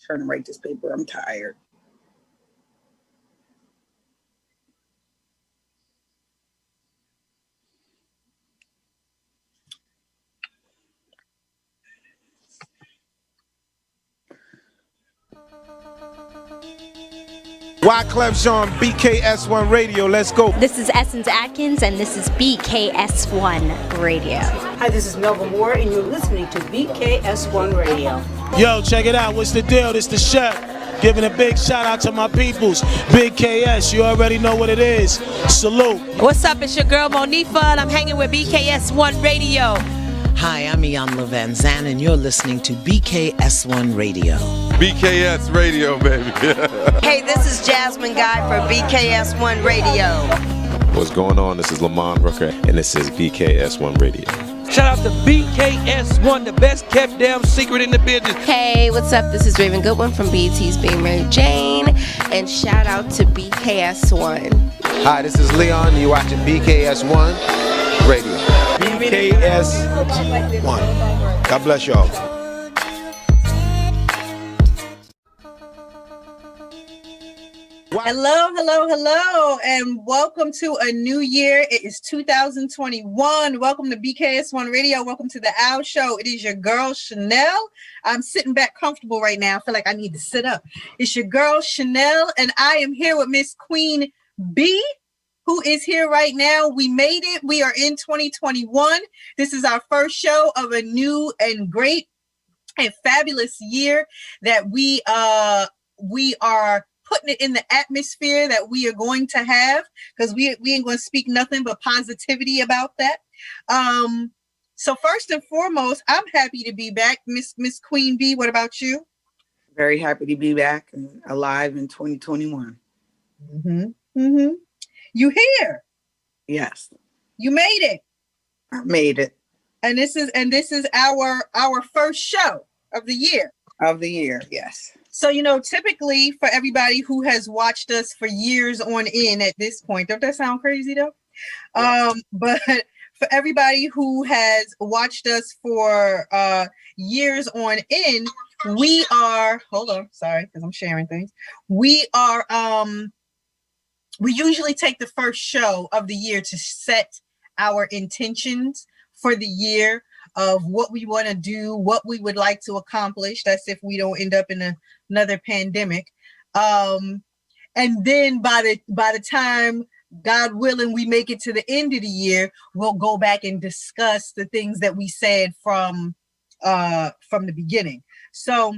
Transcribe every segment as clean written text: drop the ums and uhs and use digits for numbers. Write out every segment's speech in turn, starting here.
Trying to write this paper. I'm tired. Wyclef Jean, BKS1 Radio. Let's go. This is Essence Atkins, and this is BKS1 Radio. Hi, this is Melva Moore, and you're listening to BKS1 Radio. Yo, check it out. What's the deal? This the chef. Giving a big shout out to my peoples. Big KS, you already know what it is. Salute. What's up? It's your girl Monifa, and I'm hanging with BKS1 Radio. Hi, I'm Iyanla Van Zandt, and you're listening to BKS1 Radio. BKS Radio, baby. Hey, this is Jasmine Guy for BKS1 Radio. What's going on? This is Lamont Rooker, and this is BKS1 Radio. Shout out to BKS1, the best kept damn secret in the business. Hey, what's up? This is Raven Goodwin from BET's Being Mary Jane, and shout out to BKS1. Hi, this is Leon, and you're watching BKS1 Radio. BKS1. God bless y'all. Hello, and welcome to a new year. It is 2021. Welcome to BKS1 Radio. Welcome to the Owl Show. It is your girl, Chanel. I'm sitting back comfortable right now. I feel like I need to sit up. It's your girl, Chanel, and I am here with Miss Queen B, who is here right now. We made it. We are in 2021. This is our first show of a new and great and fabulous year that we are putting it in the atmosphere that we are going to have, because we ain't going to speak nothing but positivity about that. So first and foremost, I'm happy to be back. Miss Queen B, what about you? Very happy to be back and alive in 2021. You here? Yes. You made it. I made it. And this is our first show of the year. Yes. So, typically for everybody who has watched us for years on end at this point, don't that sound crazy though? Yeah. But for everybody who has watched us for years on end, we are, hold on, sorry, because I'm sharing things. We are, we usually take the first show of the year to set our intentions for the year of what we want to do, what we would like to accomplish. That's if we don't end up in another pandemic. And then by the time, God willing, we make it to the end of the year, we'll go back and discuss the things that we said from the beginning. So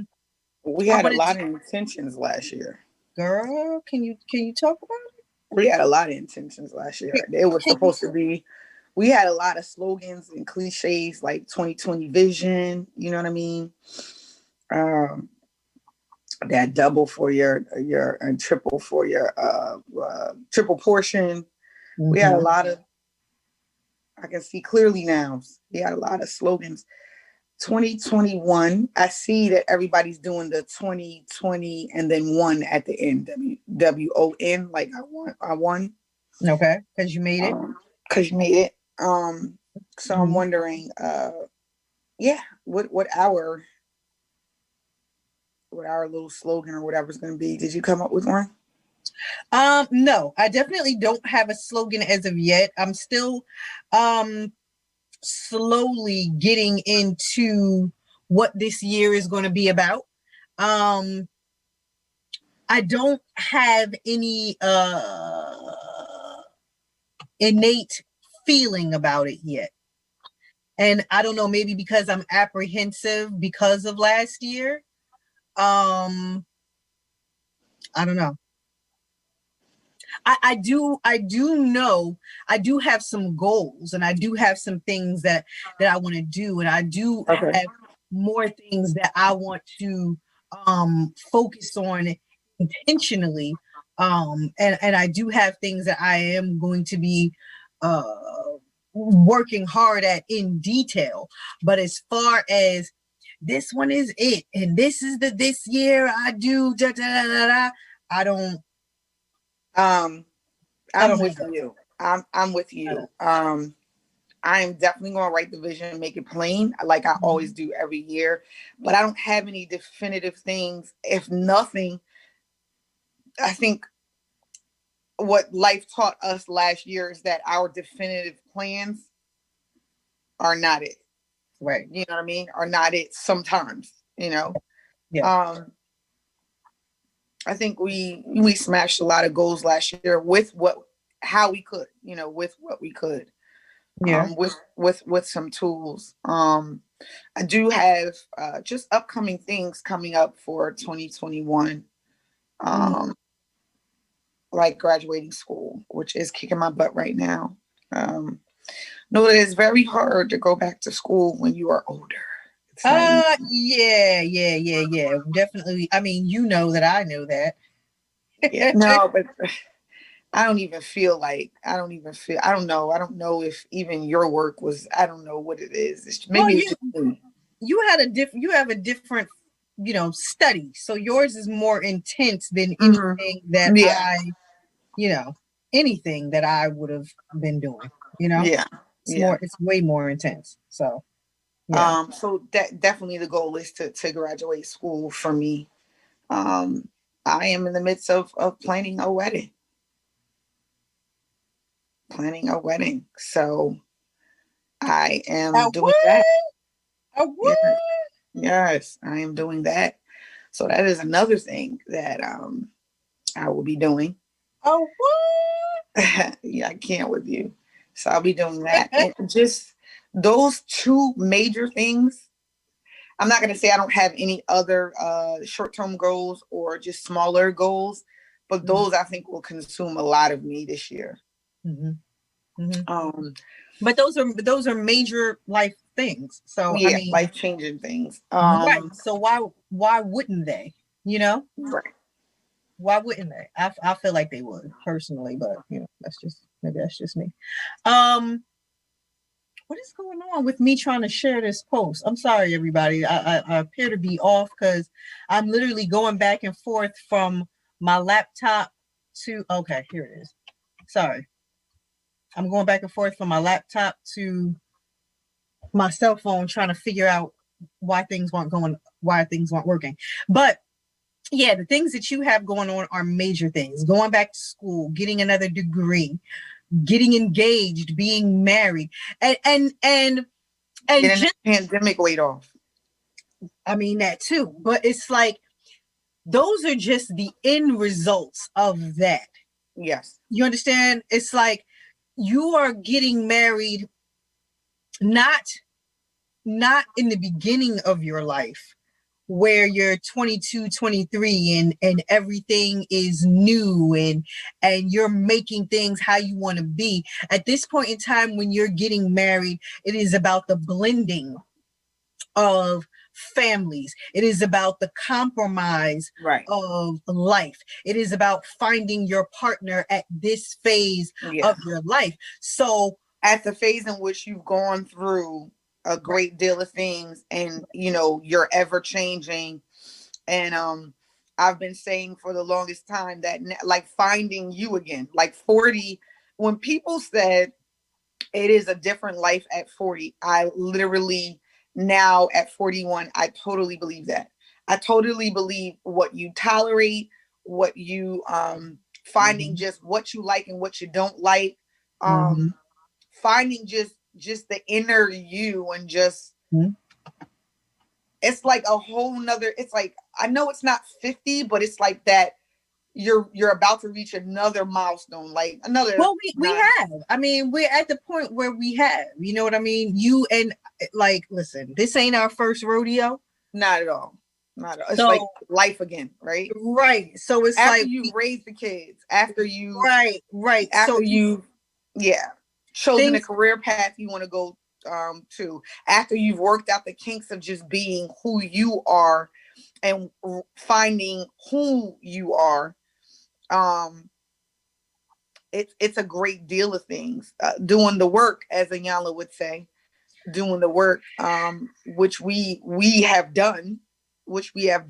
we had a lot of intentions last year. Girl, can you talk about it? We had a lot of intentions last year. It was supposed to be. We had a lot of slogans and cliches like 2020 vision, you know what I mean? That double for your and triple for your triple portion. Mm-hmm. We had a lot of, I can see clearly now, we had a lot of slogans. 2021, I see that everybody's doing the 2020 and then one at the end, WON, like I won. Okay, because you made it. So I'm wondering, what our little slogan or whatever is going to be. Did you come up with one? No, I definitely don't have a slogan as of yet. I'm still slowly getting into what this year is going to be about. I don't have any innate feeling about it yet. And I don't know, maybe because I'm apprehensive because of last year. I don't know. I do know I do have some goals, and I do have some things that I want to do, and I do have more things that I want to focus on intentionally. And I do have things that I am going to be working hard at in detail. But as far as this one is it, and this is this year I do I don't. I'm with you. I'm with you. I am definitely going to write the vision and make it plain, like I always do every year. But I don't have any definitive things. If nothing, I think what life taught us last year is that our definitive plans are not it. Right. You know what I mean? Are not it sometimes, you know? Yeah. I think we smashed a lot of goals last year with how we could, you know, with what we could. Yeah. With some tools. I do have just upcoming things coming up for 2021. Like graduating school, which is kicking my butt right now. No, it is very hard to go back to school when you are older. Yeah. Definitely. I mean, you know that I know that. Yeah, no, but I don't know if even your work was, I don't know what it is. You have a different, study. So yours is more intense than anything that anything that I would have been doing, it's way more intense. So, yeah. So that definitely the goal is to graduate school for me. I am in the midst of planning a wedding. So I am doing that. Yes, I am doing that. So that is another thing that I will be doing. Oh, what? Yeah, I can't with you. So I'll be doing that. And just those two major things. I'm not going to say I don't have any other short-term goals or just smaller goals, but those I think will consume a lot of me this year. But those are major life things. So yeah, I mean, life-changing things. Right. So why wouldn't they? Right. Why wouldn't they? I feel like they would personally, but that's just me. What is going on with me trying to share this post? I'm sorry, everybody. I appear to be off because I'm literally going back and forth from my laptop to, okay, here it is. Sorry. I'm going back and forth from my laptop to my cell phone trying to figure out why things weren't working. But yeah, the things that you have going on are major things. Going back to school, getting another degree, getting engaged, being married, and getting just the pandemic weight off. I mean that too, but it's like those are just the end results of that. Yes. You understand? It's like you are getting married not in the beginning of your life where you're 22, 23 and everything is new and you're making things how you want to be. At this point in time when you're getting married, it is about the blending of families. It is about the compromise of life. It is about finding your partner at this phase of your life. So at the phase in which you've gone through a great deal of things and you're ever changing, and I've been saying for the longest time that like finding you again, like 40, when people said it is a different life at 40, I literally now at 41, I totally believe that. I totally believe what you tolerate, what you finding just what you like and what you don't like, finding just the inner you and just it's like a whole nother, it's like, I know it's not 50, but it's like that you're about to reach another milestone, like another. Well, we have. I mean, we're at the point where we have, you know what I mean? You and like, listen, this ain't our first rodeo. Not at all. Not at all. It's like life again, right? Right. So it's after like you raise the kids, after you right. After so you chosen a career path you want to go to, after you've worked out the kinks of just being who you are and finding who you are, it's a great deal of things. Doing the work, as Iyanla would say, doing the work, which we have done, which we have,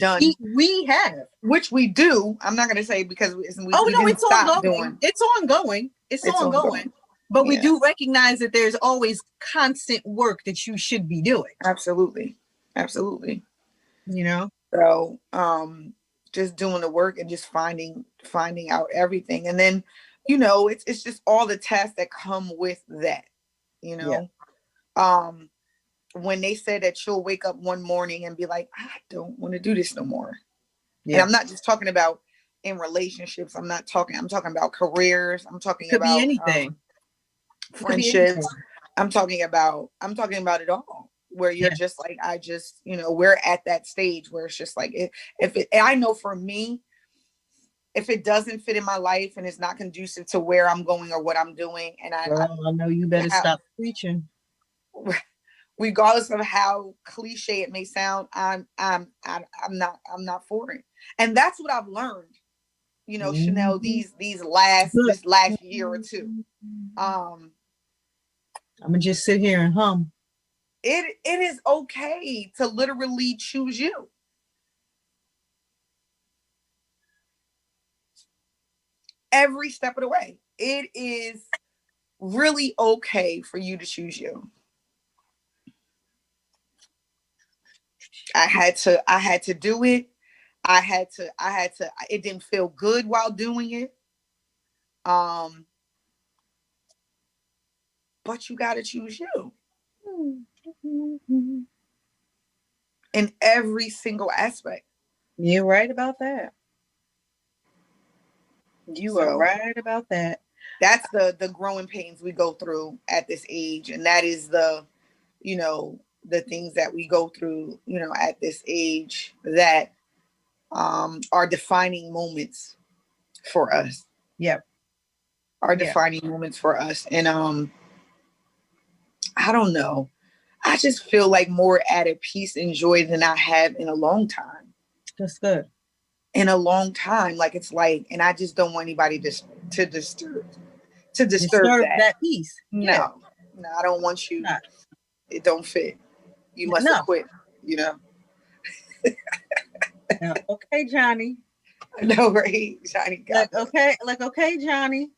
which we do. I'm not going to say because we it's ongoing. It's ongoing. But we do recognize that there's always constant work that you should be doing. Absolutely. So just doing the work and just finding out everything. And then, it's just all the tasks that come with that, when they said that you'll wake up one morning and be like, I don't want to do this no more. And I'm not just talking about in relationships. I'm talking about careers. I'm talking about anything. Friendships. I'm talking about it all, where you're just like, I just, we're at that stage where it's just like, I know for me, if it doesn't fit in my life and it's not conducive to where I'm going or what I'm doing, and I know you better stop preaching. Regardless of how cliche it may sound, I'm not for it. And that's what I've learned, Chanel, this last year or two. I'm gonna just sit here and hum. It is okay to literally choose you. Every step of the way. It is really okay for you to choose you. I had to do it. I had to, it didn't feel good while doing it. But you got to choose you. In every single aspect. You're right about that. You are right about that. That's the growing pains we go through at this age. And that is the things that we go through, at this age that are defining moments for us. Yep. Are defining moments for us. And I don't know. I just feel like more at peace and joy than I have in a long time. That's good. In a long time. Like, it's like, and I just don't want anybody to disturb that peace. No, I don't want you. Nah. It don't fit. You must have quit, Okay, Johnny. No, right, Johnny. Okay, Johnny.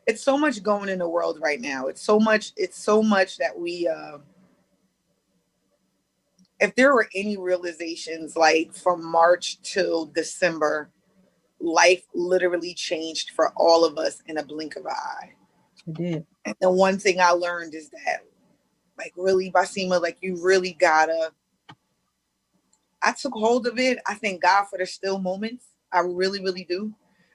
It's so much going in the world right now. It's so much that we if there were any realizations, like from March till December, life literally changed for all of us in a blink of an eye. It did. And the one thing I learned is that, like, really, Basima, like, you really gotta, I took hold of it. I thank God for the still moments. I really, really do.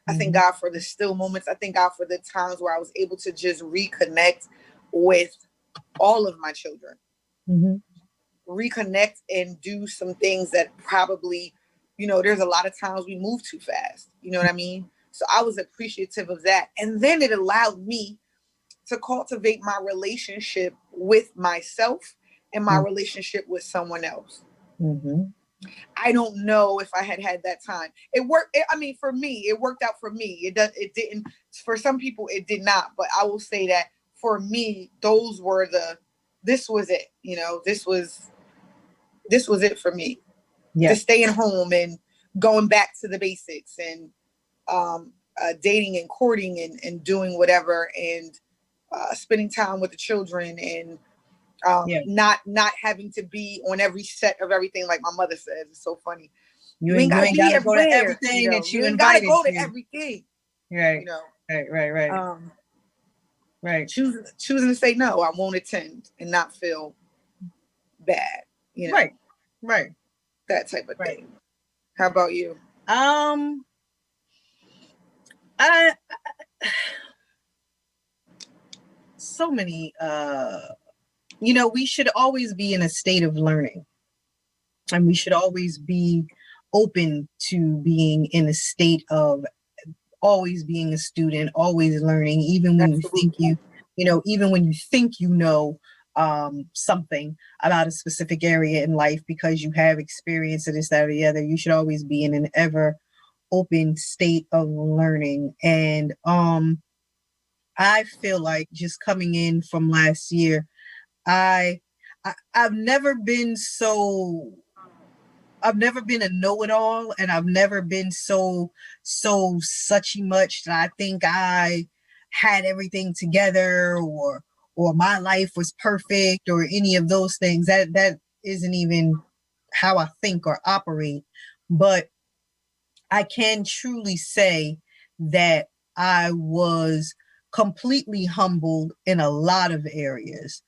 I thank God for the still moments. I thank God for the times where I was able to just reconnect with all of my children. Reconnect and do some things that probably, there's a lot of times we move too fast. You know what I mean? So I was appreciative of that. And then it allowed me to cultivate my relationship with myself and my relationship with someone else. I don't know if I had that time. It worked. For me, it worked out for me. It didn't. For some people, it did not. But I will say that for me, this was it. This was it for me. Yeah. To staying home and going back to the basics and dating and courting and doing whatever and spending time with the children and not having to be on every set of everything, like my mother says. It's so funny. You ain't gotta go to everything that you invited gotta go to. to everything. Right. Right. Choosing to say no, I won't attend and not feel bad. Right. That type of thing. How about you? I so many we should always be in a state of learning, and we should always be open to being in a state of always being a student, always learning, even when you think even when you think something about a specific area in life, because you have experience of this, that, or the other. You should always be in an ever open state of learning. And I feel like, just coming in from last year, I've never been a know-it-all, and I've never been so suchy much that I think I had everything together or my life was perfect or any of those things. That isn't even how I think or operate. But I can truly say that I was completely humbled in a lot of areas.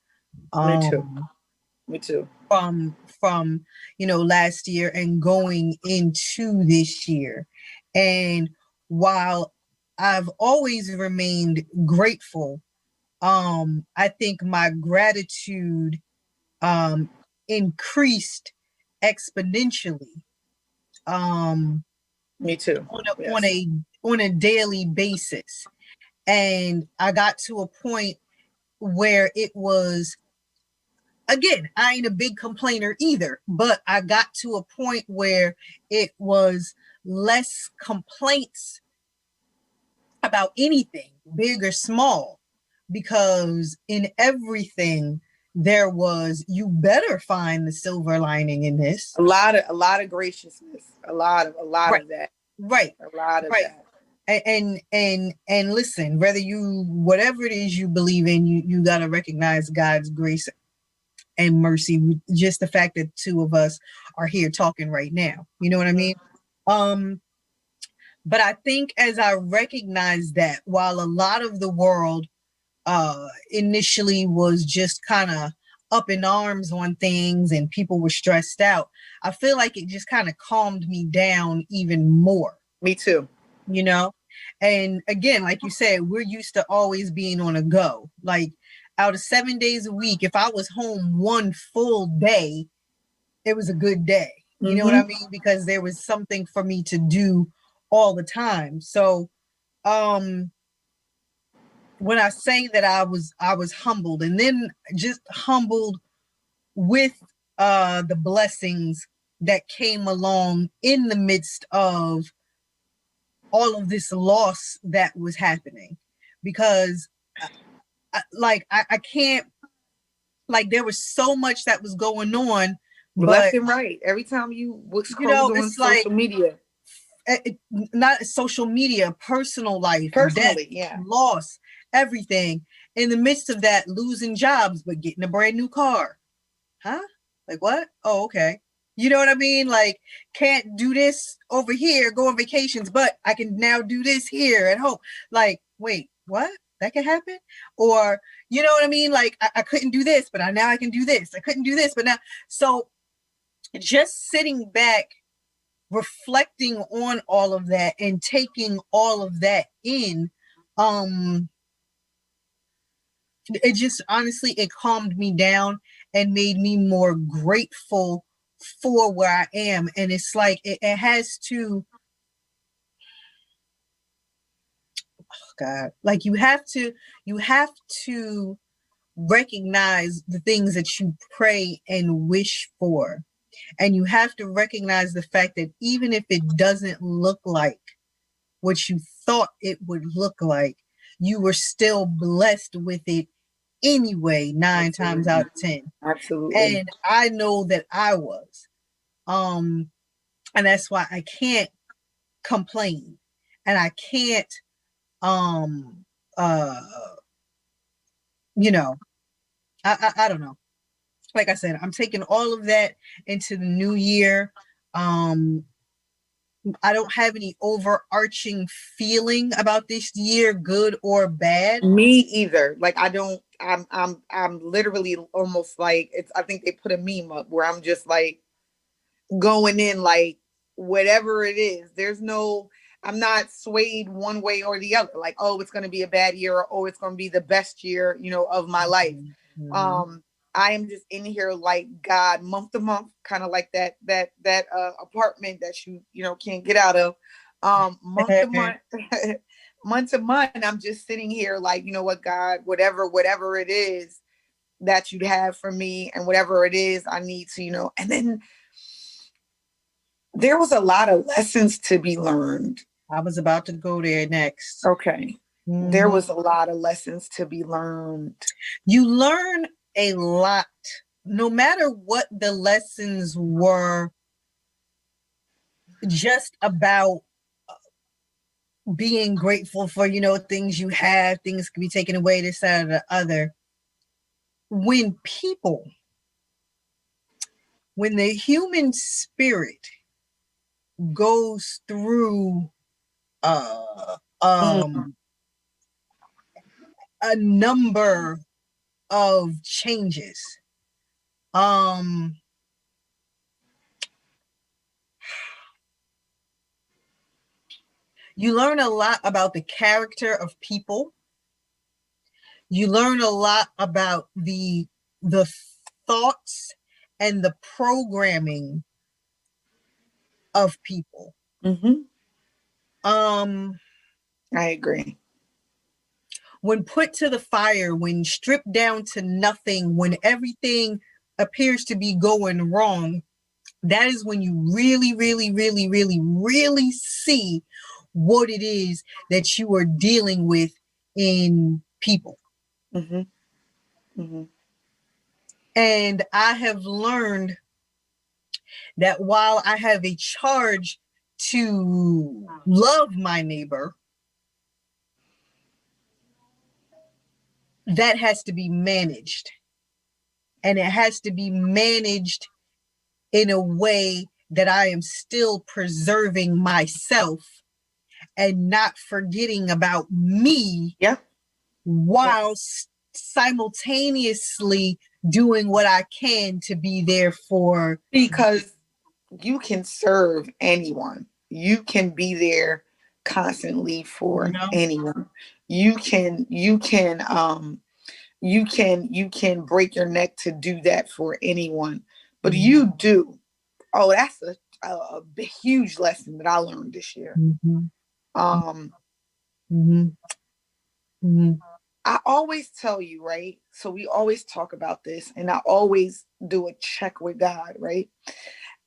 Me too. From last year and going into this year. And while I've always remained grateful, I think my gratitude increased exponentially. Me too. On a daily basis. And I got to a point where it was, again, I ain't a big complainer either, but I got to a point where it was less complaints about anything, big or small, because in everything there was, you better find the silver lining in this. A lot of graciousness, a lot of that. Right. A lot of that. And listen, whether whatever it is you believe in, you got to recognize God's grace and mercy. Just the fact that two of us are here talking right now, you know what I mean? But I think as I recognize that, while a lot of the world initially was just kind of up in arms on things and people were stressed out, I feel like it just kind of calmed me down even more. Me too. And again, like you said, we're used to always being on a go. Like out of 7 days a week, if I was home one full day, it was a good day. You know what I mean? Because there was something for me to do all the time. So when I say that I was humbled, and then just humbled with the blessings that came along in the midst of all of this loss that was happening, because I can't, like, there was so much that was going on, left and right. Every time you scroll on social media, not social media, personal life, personally, death, loss, everything. In the midst of that, losing jobs, but getting a brand new car. Huh? Like what? Oh, okay. You know what I mean? Like, can't do this over here, go on vacations, but I can now do this here at home. Like, wait, what? That can happen? Or, you know what I mean? Like, I couldn't do this, but now I can do this. I couldn't do this, but now. So just sitting back, reflecting on all of that and taking all of that in, it just, honestly, it calmed me down and made me more grateful for where I am. And it's like it has to, oh God, like you have to recognize the things that you pray and wish for. And you have to recognize the fact that even if it doesn't look like what you thought it would look like, you were still blessed with it anyway, 9 times out of 10. Absolutely. And I know that I was. And that's why I can't complain. And I can't I don't know. Like I said, I'm taking all of that into the new year. I don't have any overarching feeling about this year, good or bad. Me either. Like I'm literally almost like I think they put a meme up where I'm just like going in like whatever it is. I'm not swayed one way or the other. Like, oh, it's going to be a bad year, or oh, it's going to be the best year, of my life. I am just in here like God, month to month, kind of like that apartment that you can't get out of. Month to month, month to month, I'm just sitting here like, you know what, God, whatever it is that you'd have for me, and whatever it is I need to, and then there was a lot of lessons to be learned. I was about to go there next. Okay. There was a lot of lessons to be learned. You learn a lot, no matter what the lessons were, just about being grateful for, things you have, things can be taken away, this, that, or the other. When the human spirit goes through a number of changes, you learn a lot about the character of people. You learn a lot about the thoughts and the programming of people. I agree. When put to the fire, when stripped down to nothing, when everything appears to be going wrong, that is when you really, really, really, really, really see what it is that you are dealing with in people. And I have learned that while I have a charge to love my neighbor, that has to be managed. And it has to be managed in a way that I am still preserving myself and not forgetting about me. While simultaneously doing what I can to be there for. Because you can serve anyone. You can be there constantly for anyone. You can break your neck to do that for anyone. But you do. Oh, that's a huge lesson that I learned this year. I always tell you, right? So we always talk about this, and I always do a check with God, right?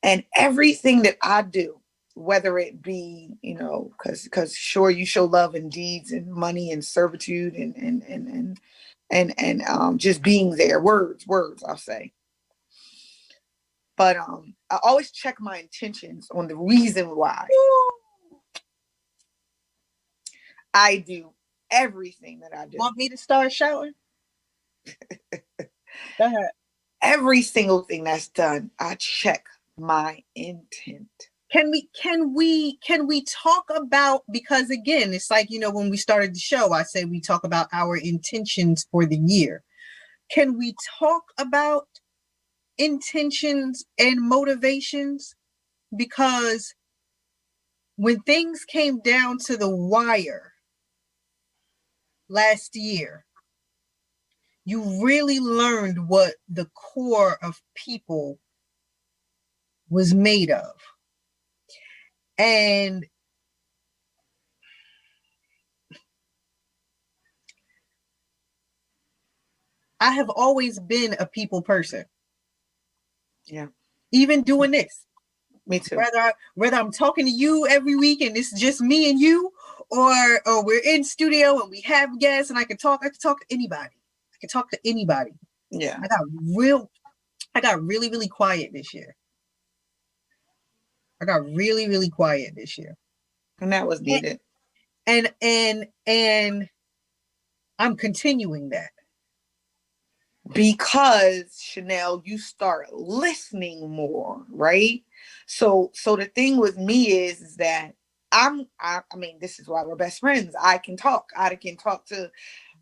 And everything that I do, whether it be, because sure, you show love in deeds and money and servitude and just being there, words, I'll say. But I always check my intentions on the reason why I do everything that I do. Want me to start shouting? Go ahead. Every single thing that's done, I check my intent. Can we talk about, because again, it's like, when we started the show, I said we talk about our intentions for the year. Can we talk about intentions and motivations? Because when things came down to the wire last year, you really learned what the core of people was made of. And I have always been a people person. Even doing this. Me too. Whether I'm talking to you every week and it's just me and you, or we're in studio and we have guests and I can talk to anybody. I can talk to anybody. Yeah. I got really, really quiet this year. I got really, really quiet this year. And that was needed. And I'm continuing that. Because Chanel, you start listening more, right? So the thing with me is that I mean, this is why we're best friends. I can talk to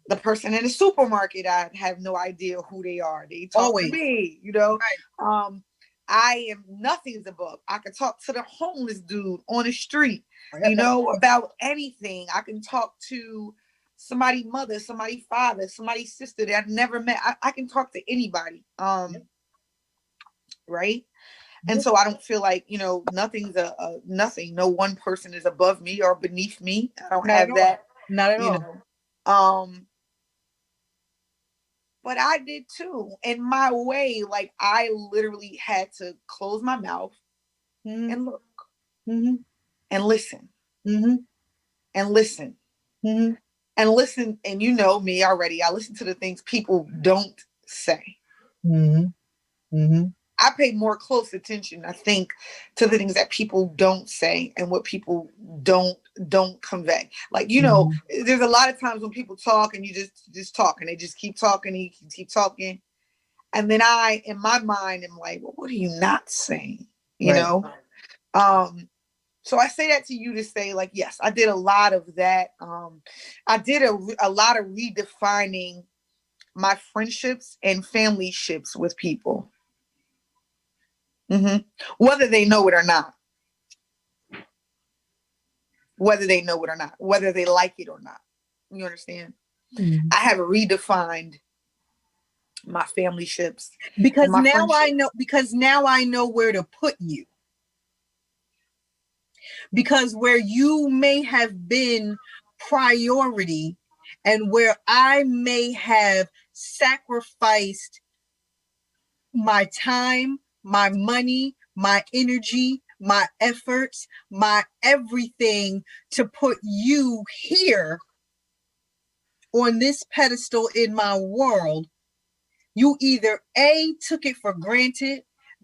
the person in the supermarket. I have no idea who they are. They talk to me, Right. I am nothing's above. I can talk to the homeless dude on the street, about anything. I can talk to somebody's mother, somebody's father, somebody's sister that I've never met. I can talk to anybody. Right. And so I don't feel like, nothing's nothing. No one person is above me or beneath me. I don't have that. Not at all. But I did too. In my way, like I literally had to close my mouth and look and listen and listen and listen. And you know me already. I listen to the things people don't say. I pay more close attention, I think, to the things that people don't say and what people don't convey. Like, you know, there's a lot of times when people talk and you just talk and they just keep talking, you keep talking. And then I, in my mind, am like, well, what are you not saying? You know? So I say that to you to say, like, yes, I did a lot of that. I did a lot of redefining my friendships and family ships with people. Whether they know it or not. Whether they know it or not. Whether they like it or not. You understand? I have redefined my family ships. Because now I know where to put you. Because where you may have been priority and where I may have sacrificed my time, my money, my energy, my efforts, my everything to put you here on this pedestal in my world, you either A, took it for granted,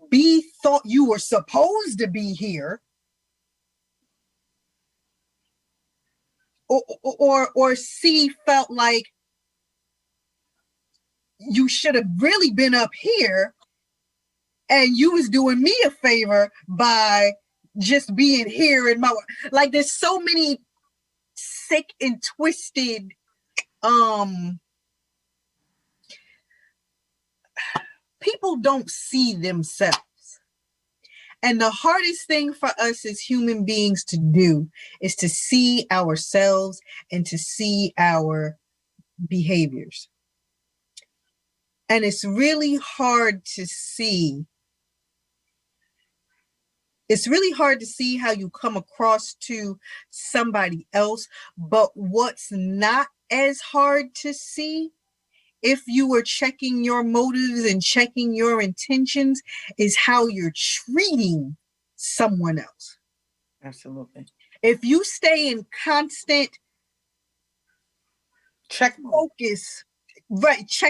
B, thought you were supposed to be here, or C, felt like you should have really been up here and you was doing me a favor by just being here in my, like, there's so many sick and twisted people don't see themselves. And the hardest thing for us as human beings to do is to see ourselves and to see our behaviors. And it's really hard to see. It's really hard to see how you come across to somebody else. But what's not as hard to see, if you were checking your motives and checking your intentions, is how you're treating someone else. Absolutely. If you stay in constant check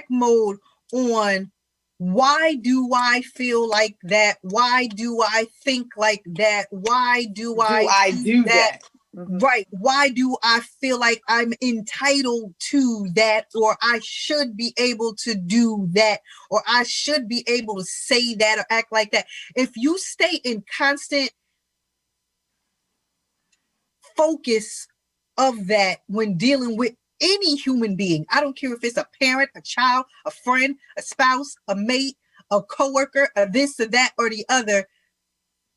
mode on why do I feel like that? Why do I think like that? Why do I do that? Right. Why do I feel like I'm entitled to that, or I should be able to do that, or I should be able to say that or act like that? If you stay in constant focus of that when dealing with any human being, I don't care if it's a parent, a child, a friend, a spouse, a mate, a coworker, a this or that or the other,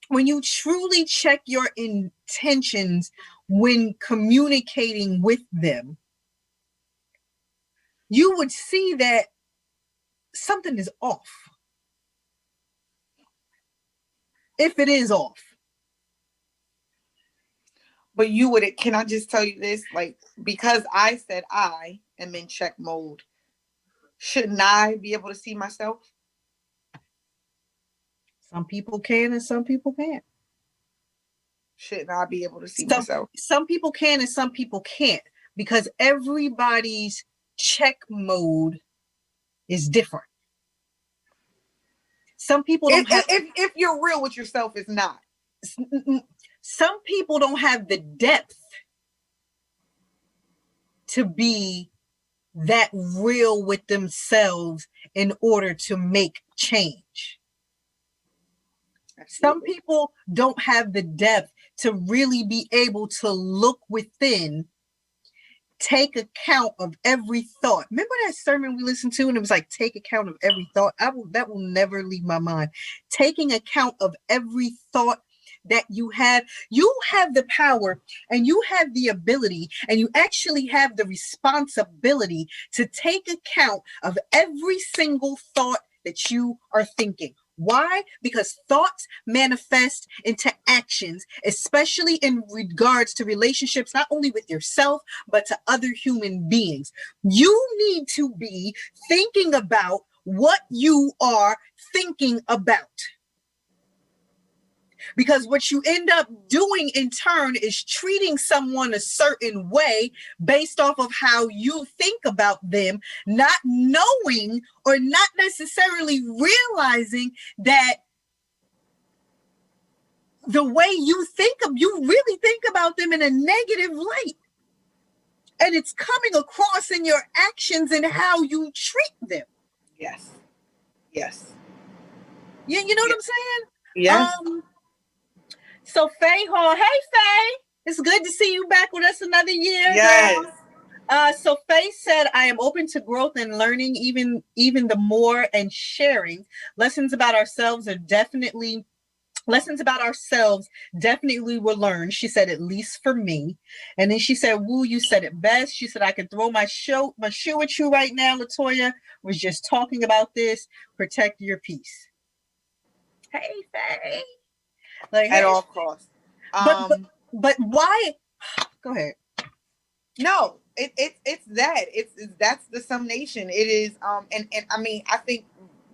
when you truly check your intentions when communicating with them, you would see that something is off. If it is off. But can I just tell you this? Like, because I said I am in check mode, shouldn't I be able to see myself? Some people can and some people can't. Shouldn't I be able to see myself? Some people can and some people can't, because everybody's check mode is different. Some people don't have... If you're real with yourself, it's not. Some people don't have the depth to be that real with themselves in order to make change. Some people don't have the depth to really be able to look within, take account of every thought. Remember that sermon we listened to and it was like, take account of every thought? That will never leave my mind. Taking account of every thought that you have the power and you have the ability and you actually have the responsibility to take account of every single thought that you are thinking. Why? Because thoughts manifest into actions, especially in regards to relationships, not only with yourself, but to other human beings. You need to be thinking about what you are thinking about. Because what you end up doing in turn is treating someone a certain way based off of how you think about them, not knowing or not necessarily realizing that the way you really think about them in a negative light. And it's coming across in your actions and how you treat them. Yes. Yes. Yeah, you know what I'm saying? Yes. So Faye Hall, hey Faye, it's good to see you back with us another year. Yes. So Faye said, I am open to growth and learning even the more and sharing. Lessons about ourselves definitely were learned. She said, at least for me. And then she said, woo, you said it best. She said, I could throw my shoe at you right now. Latoya was just talking about this. Protect your peace. Hey, Faye. Like, at all costs. But why? Go ahead. No, it's that. That's the summation. It is and I mean, I think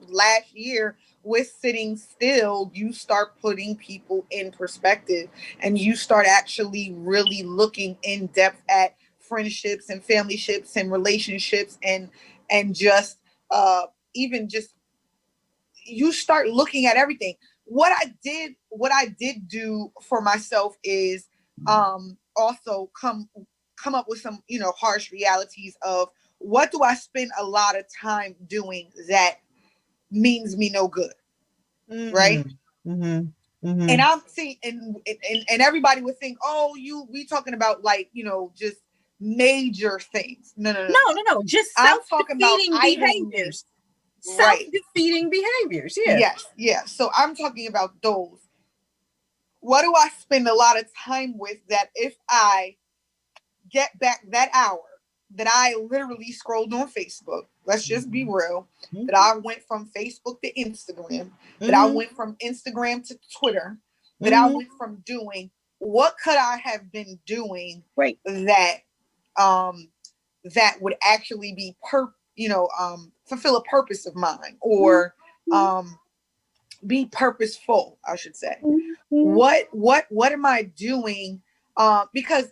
last year with sitting still, you start putting people in perspective and you start actually really looking in depth at friendships and familyships and relationships and just even just you start looking at everything. What I did do for myself is also come up with some, harsh realities of what do I spend a lot of time doing that means me no good. Mm-hmm. Right. Mm-hmm. Mm-hmm. And I'm seeing, and everybody would think, oh, we talking about like, just major things. No. Just self-defeating behaviors. Self-defeating behaviors. Yeah. Yes. Yeah. So I'm talking about those. What do I spend a lot of time with that if I get back that hour that I literally scrolled on Facebook, let's just be real, that I went from Facebook to Instagram, that I went from Instagram to Twitter, that I went from doing, what could I have been doing that that would actually be fulfill a purpose of mine or be purposeful, I should say. What am I doing? Because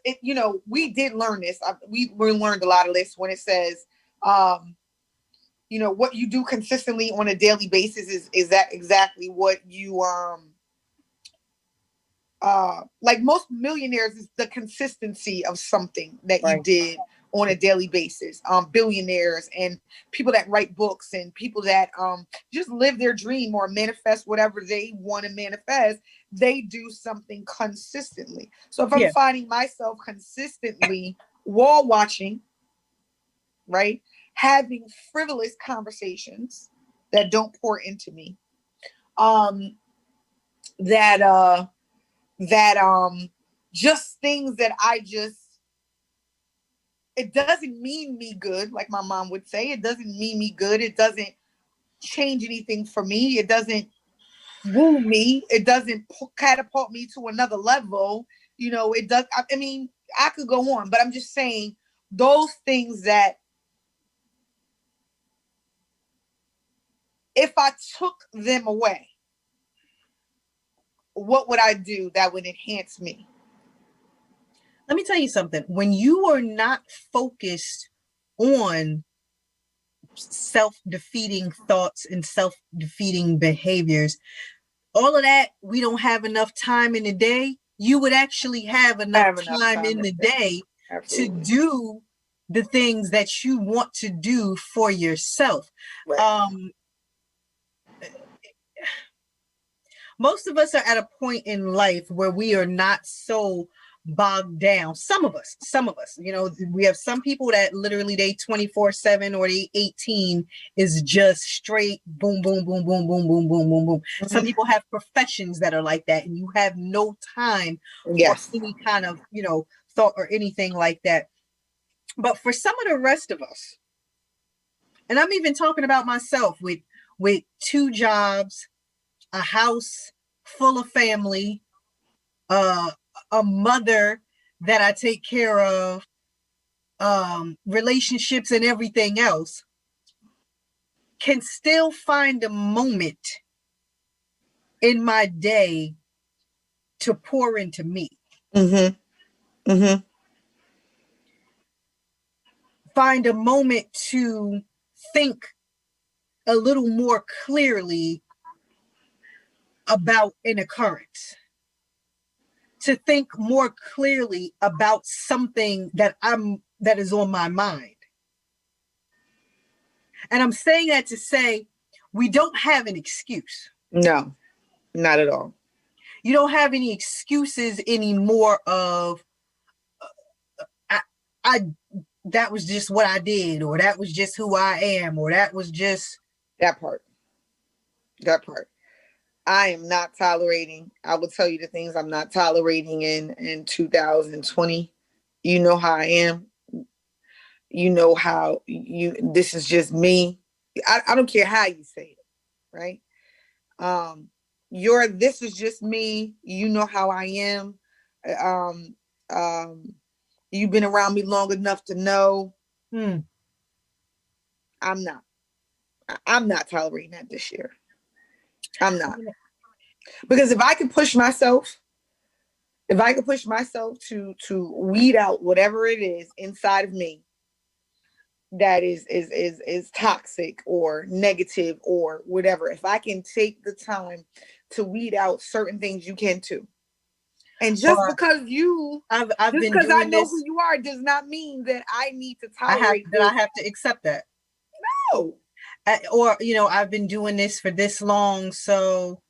we did learn this. We learned a lot of this when it says, what you do consistently on a daily basis is that exactly what you like most millionaires is the consistency of something that you did on a daily basis. Billionaires and people that write books and people that just live their dream or manifest whatever they want to manifest, they do something consistently. So if I'm finding myself consistently wall watching, right, having frivolous conversations that don't pour into me, just things that it doesn't mean me good, like my mom would say. It doesn't mean me good. It doesn't change anything for me. It doesn't woo me. It doesn't catapult me to another level. It does. I mean, I could go on, but I'm just saying those things that if I took them away, what would I do that would enhance me? Let me tell you something. When you are not focused on self-defeating thoughts and self-defeating behaviors, all of that, we don't have enough time in the day. You would actually have enough time in the day to do the things that you want to do for yourself. Right. Most of us are at a point in life where we are not so bogged down. Some of us, we have some people that literally they 24/7 or they 18 is just straight boom, boom, boom, boom, boom, boom, boom, boom, boom. Mm-hmm. Some people have professions that are like that and you have no time for any kind of, thought or anything like that. But for some of the rest of us, and I'm even talking about myself with 2 jobs, a house full of family, a mother that I take care of, relationships and everything else, can still find a moment in my day to pour into me. Find a moment to think a little more clearly about an occurrence, to think more clearly about something that is on my mind. And I'm saying that to say we don't have an excuse. No, not at all. You don't have any excuses anymore of I that was just what I did, or that was just who I am, or that was just that part. I am not tolerating. I will tell you the things I'm not tolerating in 2020. You know how I am. You know how this is just me. I don't care how you say it, right? This is just me. You know how I am. You've been around me long enough to know. I'm not tolerating that this year. I'm not. Because if I can push myself to weed out whatever it is inside of me that is toxic or negative or whatever, if I can take the time to weed out certain things, you can too. And just because I know who you are does not mean that I need to tolerate I have to accept that. No. I've been doing this for this long, so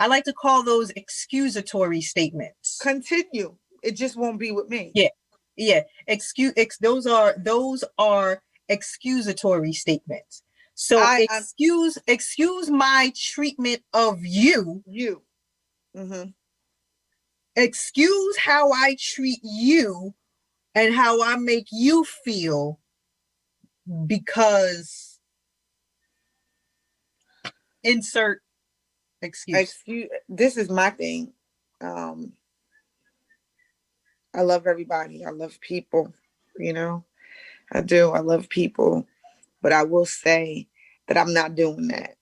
I like to call those excusatory statements. Continue. It just won't be with me. Yeah. Those are excusatory statements. So excuse my treatment of you. Excuse how I treat you and how I make you feel, because insert excuse. This is my thing. I love everybody. I love people, I do. I love people. But I will say that I'm not doing that.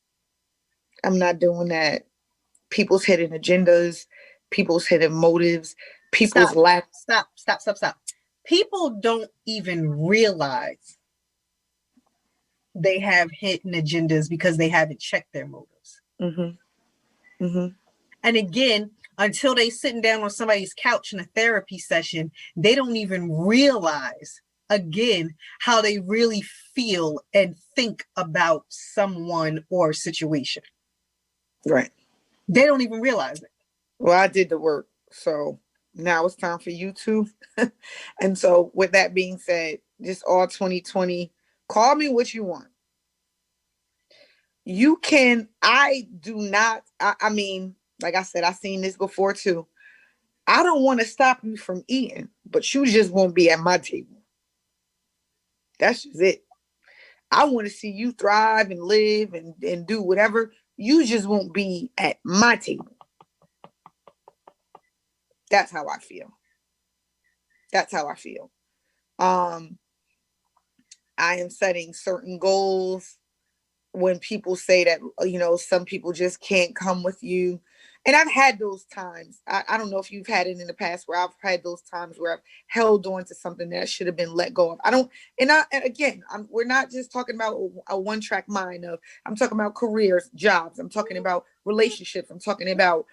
I'm not doing that. People's hidden agendas, people's hidden motives, people's lack. Stop. People don't even realize they have hidden agendas because they haven't checked their motives. And again, until they sitting down on somebody's couch in a therapy session, they don't even realize, again, how they really feel and think about someone or situation. Right. They don't even realize it. Well, I did the work, so now it's time for you to. And so with that being said, just all 2020, call me what you want. You can, I mean, like I said, I've seen this before too. I don't want to stop you from eating, but you just won't be at my table. That's just it. I want to see you thrive and live and do whatever. You just won't be at my table. That's how I feel. I am setting certain goals. When people say that, some people just can't come with you. And I've had those times. I don't know if you've had it in the past where I've had those times where I've held on to something that should have been let go of. We're not just talking about a one-track mind of, I'm talking about careers, jobs. I'm talking about relationships. I'm talking about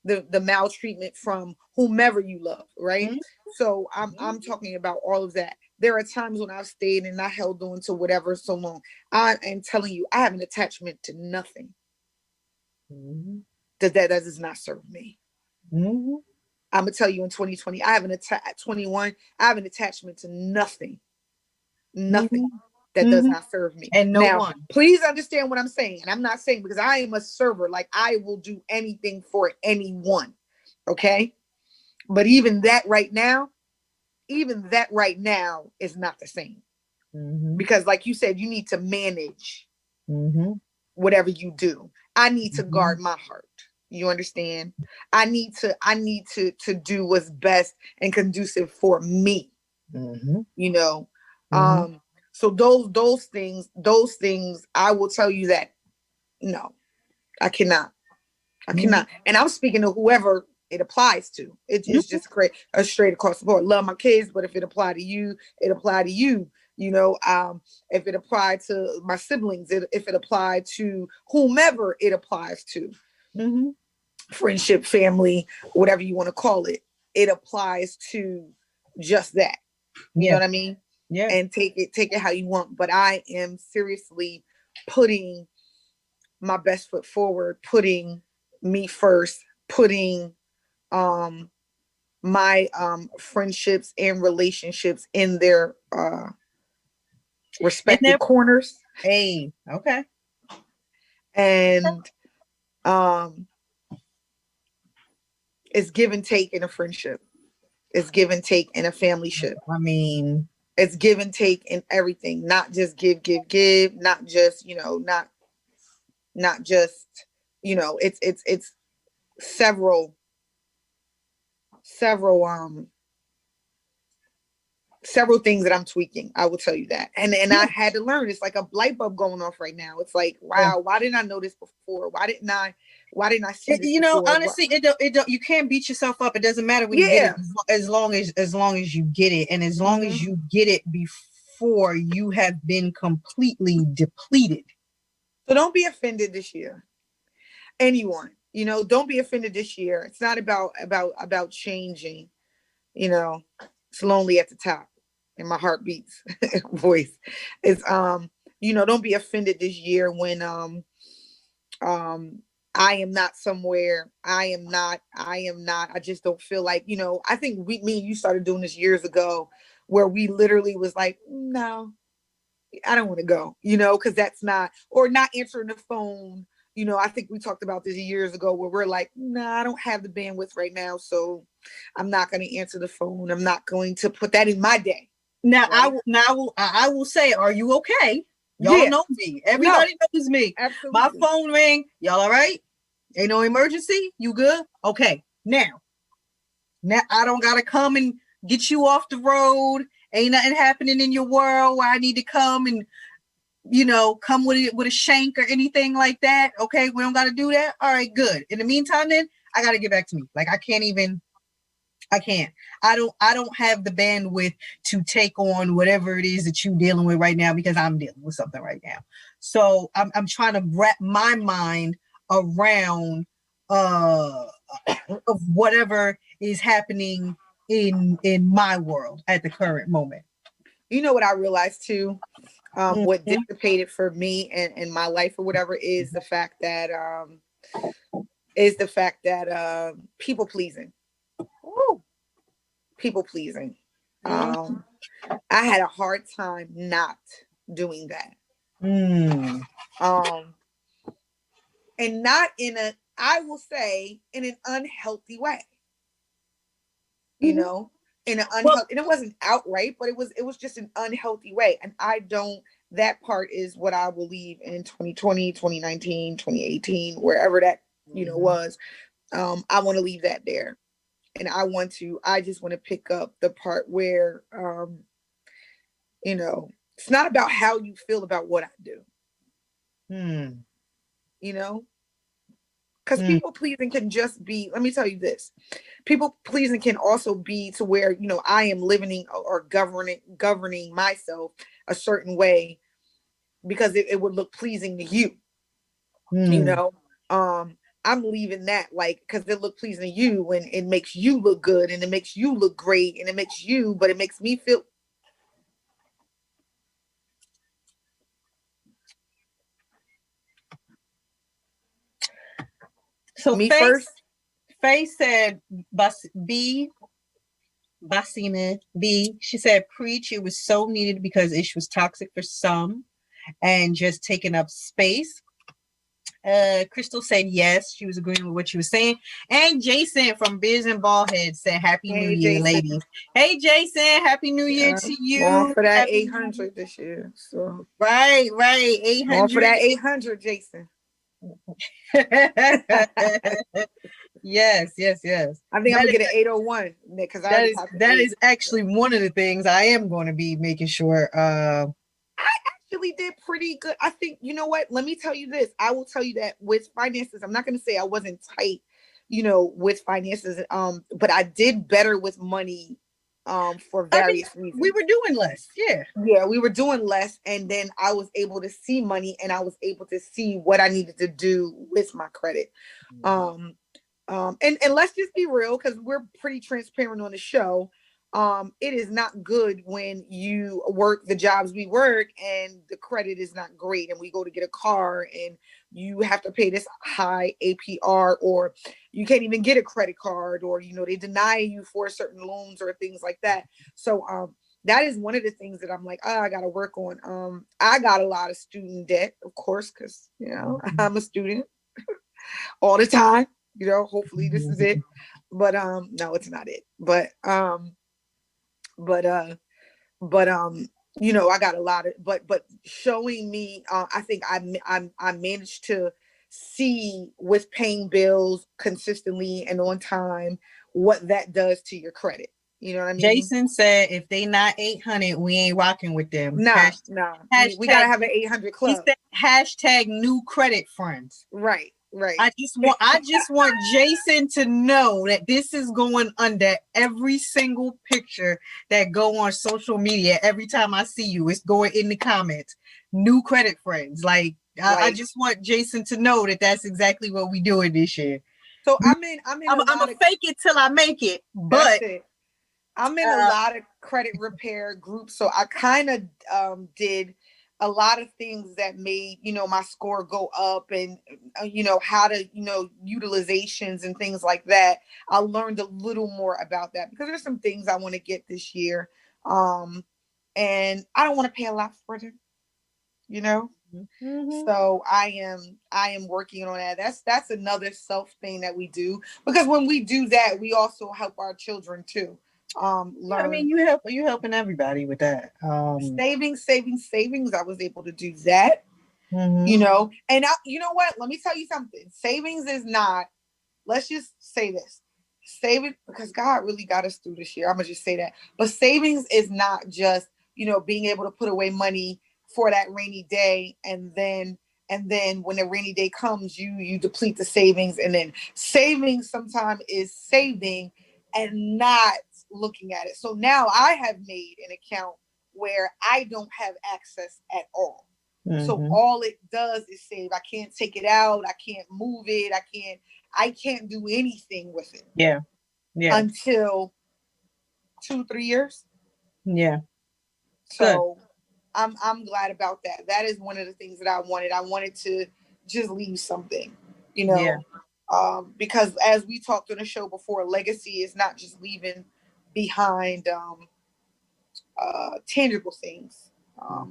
the maltreatment from whomever you love, right? Mm-hmm. So I'm talking about all of that. There are times when I've stayed and I held on to whatever so long. I am telling you, I have an attachment to nothing. Mm-hmm. That does not serve me. Mm-hmm. I'm gonna tell you, in 2020, I have an attachment to nothing. Nothing. Mm-hmm. That does not serve me. And no one. Please understand what I'm saying. And I'm not saying, because I am a server, like I will do anything for anyone. Okay. But even that right now is not the same. Mm-hmm. Because like you said, you need to manage whatever you do. I need to guard my heart. You understand? I need to do what's best and conducive for me. Mm-hmm. So those things, I will tell you that no, I cannot. And I'm speaking to whoever it applies to. It's just great, straight across the board. Love my kids, but if it apply to you, it apply to you. You know, if it applied to my siblings, if it applied to whomever it applies to, friendship, family, whatever you want to call it, it applies to just that. You know what I mean? Yeah. And take it how you want. But I am seriously putting my best foot forward, putting me first, putting my friendships and relationships in their respective corners. Hey, okay. And it's give and take in a friendship. It's give and take in a family ship. I mean, it's give and take in everything, not just give, not just, not just, it's several things that I'm tweaking. I will tell you that. And I had to learn. It's like a light bulb going off right now. It's like, wow, why didn't I know this before? Why didn't I see this before? Honestly, it don't, you can't beat yourself up. It doesn't matter when you get it, as long as you get it, and as long as you get it before you have been completely depleted. So don't be offended this year. Anyone, don't be offended this year. It's not about changing. It's lonely at the top, and my heart beats voice. It's don't be offended this year when I am not somewhere. I am not. I just don't feel like, I think me and you started doing this years ago, where we literally was like, no, I don't want to go, because that's not, or not answering the phone. I think we talked about this years ago, where we're like, nah, I don't have the bandwidth right now, so I'm not going to answer the phone. I'm not going to put that in my day. Now, right? I will say, are you okay? Y'all know me. Everybody knows me. Absolutely. My phone ring. Y'all all right? Ain't no emergency? You good? Okay. Now I don't gotta come and get you off the road. Ain't nothing happening in your world where I need to come and come with a shank or anything like that. Okay, we don't gotta do that. All right, good. In the meantime, then I gotta get back to me. Like I can't. I don't have the bandwidth to take on whatever it is that you're dealing with right now, because I'm dealing with something right now. So I'm trying to wrap my mind around of whatever is happening in my world at the current moment. You know what I realized too? What dissipated for me in my life or whatever is the fact that people pleasing. Ooh. People pleasing. I had a hard time not doing that. And not I will say, in an unhealthy way. In an unhealthy, and it wasn't outright, but it was just an unhealthy way. And that part is what I will leave in 2020, 2019, 2018, wherever that, was. I want to leave that there. And I just want to pick up the part where, it's not about how you feel about what I do. Because people pleasing can just be, let me tell you this. People pleasing can also be to where, I am living or governing myself a certain way because it would look pleasing to you. I'm leaving that, like, because it look pleasing to you and it makes you look good and it makes you look great and it makes me feel. So me first. Faye said, she said, preach. It was so needed because it was toxic for some and just taking up space. Crystal said yes, she was agreeing with what you were saying. And Jason from Biz and Ballhead said happy New Year, ladies. Hey Jason, happy New Year to you. Going for that 800 this year. So right 800. Going for that 800, Jason. Yes. I think I'm gonna get an 801, Nick, because that is actually one of the things I am going to be making sure. Actually did pretty good. I think, you know what? Let me tell you this. I will tell you that with finances, I'm not going to say I wasn't tight with finances. But I did better with money for various reasons. We were doing less. Yeah, we were doing less. And then I was able to see money, and I was able to see what I needed to do with my credit. And let's just be real, because we're pretty transparent on the show. It is not good when you work the jobs we work and the credit is not great, and we go to get a car and you have to pay this high APR, or you can't even get a credit card, or they deny you for certain loans or things like that. So that is one of the things that I'm like, I got to work on. I got a lot of student debt, of course, because I'm a student all the time. Hopefully this is it, but no, it's not it. But I got a lot of, but showing me, I think I managed to see with paying bills consistently and on time what that does to your credit. You know what I mean? Jason said if they not 800, we ain't rocking with them. No. We gotta have an 800 club. He said #new credit friends. Right. I just want Jason to know that this is going under every single picture that go on social media. Every time I see you, it's going in the comments. New credit friends. I just want Jason to know that that's exactly what we doing this year. So I'm a fake it till I make it, but I'm in a lot of credit repair groups. So I kind of did a lot of things that made, my score go up, and, how to, utilizations and things like that. I learned a little more about that because there's some things I want to get this year. And I don't want to pay a lot for them, So I am working on that. That's another self thing that we do, because when we do that, we also help our children too. Learn. I mean, you helping everybody with that. Savings. I was able to do that. And you know what? Let me tell you something. Savings is not. Let's just say this. Saving, because God really got us through this year. I'm gonna just say that. But savings is not just being able to put away money for that rainy day, and then when the rainy day comes, you deplete the savings, and then savings sometimes is saving and not looking at it. So now I have made an account where I don't have access at all. So all it does is save. I can't take it out. I can't move it. I can't do anything with it. Yeah. Until 2-3 years. Yeah. So good. I'm glad about that. That is one of the things that I wanted. I wanted to just leave something, Yeah. Because as we talked on the show before, legacy is not just leaving behind tangible things.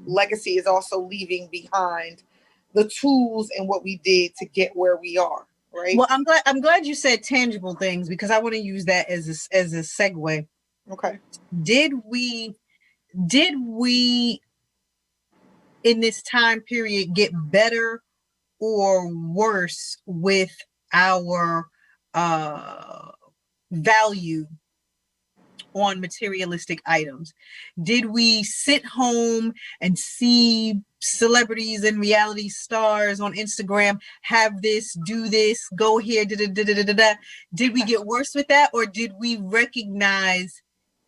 Legacy is also leaving behind the tools and what we did to get where we are. Right. Well, I'm glad you said tangible things, because I want to use that as a segue. Okay. Did we in this time period get better or worse with our value on materialistic items? Did we sit home and see celebrities and reality stars on Instagram have this, do this, go here, Did we get worse with that, or did we recognize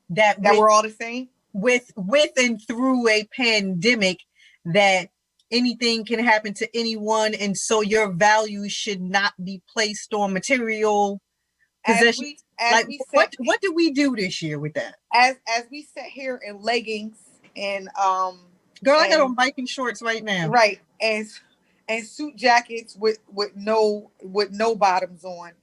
that we're all the same with and through a pandemic, that anything can happen to anyone, and so your value should not be placed on material possession? What did we do this year with that? As we sit here in leggings and girl, I got on biking shorts right now. Right. And suit jackets with no bottoms on.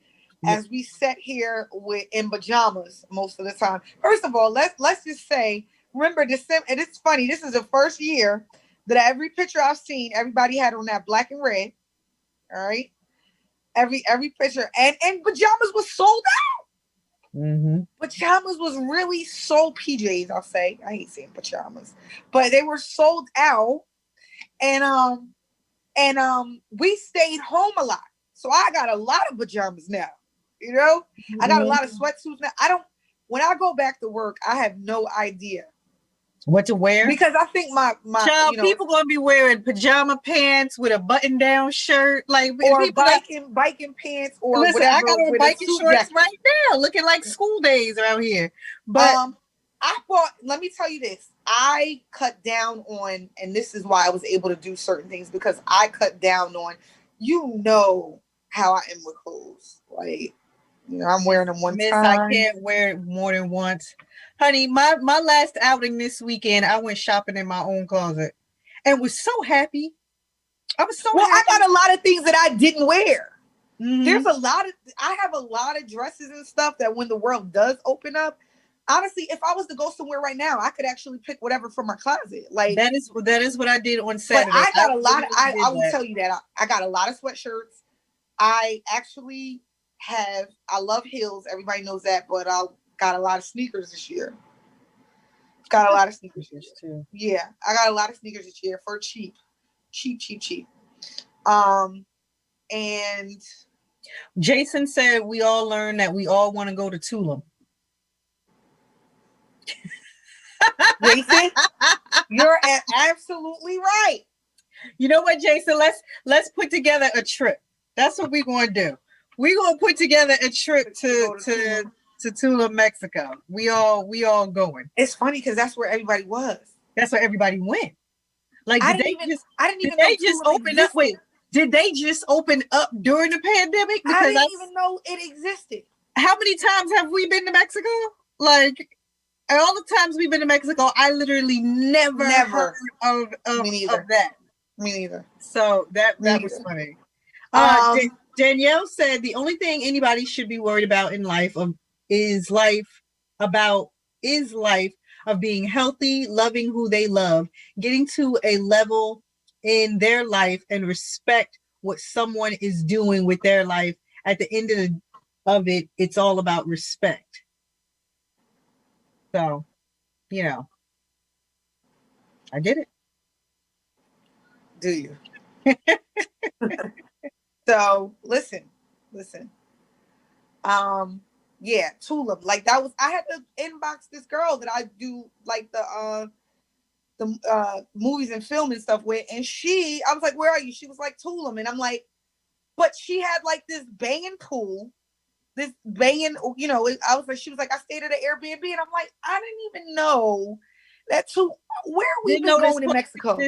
Yeah. As we sit here in pajamas most of the time. First of all, let's just say, remember December, and it's funny, this is the first year that every picture I've seen, everybody had on that black and red. All right. Every picture, and pajamas was sold out. Pajamas was really sold. PJs, I'll say. I hate saying pajamas, but they were sold out, and we stayed home a lot. So I got a lot of pajamas now. I got a lot of sweatsuits now. When I go back to work, I have no idea What to wear? Because I think my child, people gonna be wearing pajama pants with a button down shirt, like or biking pants or listen, whatever. I got on with biking suit shorts jacket. right now, looking like school days around here. But let me tell you this. I cut down on, and this is why I was able to do certain things, because I cut down on, how I am with clothes. Like, I'm wearing them one time. I can't wear it more than once. Honey, my last outing this weekend, I went shopping in my own closet and was so happy. I was so happy. I got a lot of things that I didn't wear. Mm-hmm. I have a lot of dresses and stuff that when the world does open up, honestly, if I was to go somewhere right now, I could actually pick whatever from my closet. Like that is what I did on Saturday. But I got a lot. I will tell you that I got a lot of sweatshirts. I actually I love heels. Everybody knows that, but I got a lot of sneakers this year. Got a lot of sneakers too. Yeah, I got a lot of sneakers this year for cheap. And Jason said we all learned that we all want to go to Tulum. Jason, you're absolutely right. You know what, Jason? Let's put together a trip. That's what we're going to do. We're going to put together a trip to Tulum, Mexico. We all going. It's funny because that's where everybody was. That's where everybody went. Like, I didn't even know they just open up? Wait, did they just open up during the pandemic? Because I didn't even know it existed. How many times have we been to Mexico? Like, all the times we've been to Mexico, I literally never heard of that. Me neither. So that was funny. Danielle said the only thing anybody should be worried about in life is life of being healthy, loving who they love, getting to a level in their life and respect what someone is doing with their life. At the end of it, it's all about respect. So, I get it. Do you? So listen. Yeah, Tulum. Like that was. I had to inbox this girl that I do like the movies and film and stuff with, and I was like, "Where are you?" She was like, "Tulum," and I'm like, but she had like this banging pool, I was like, she was like, "I stayed at an Airbnb," and I'm like, I didn't even know that where we been going in Mexico.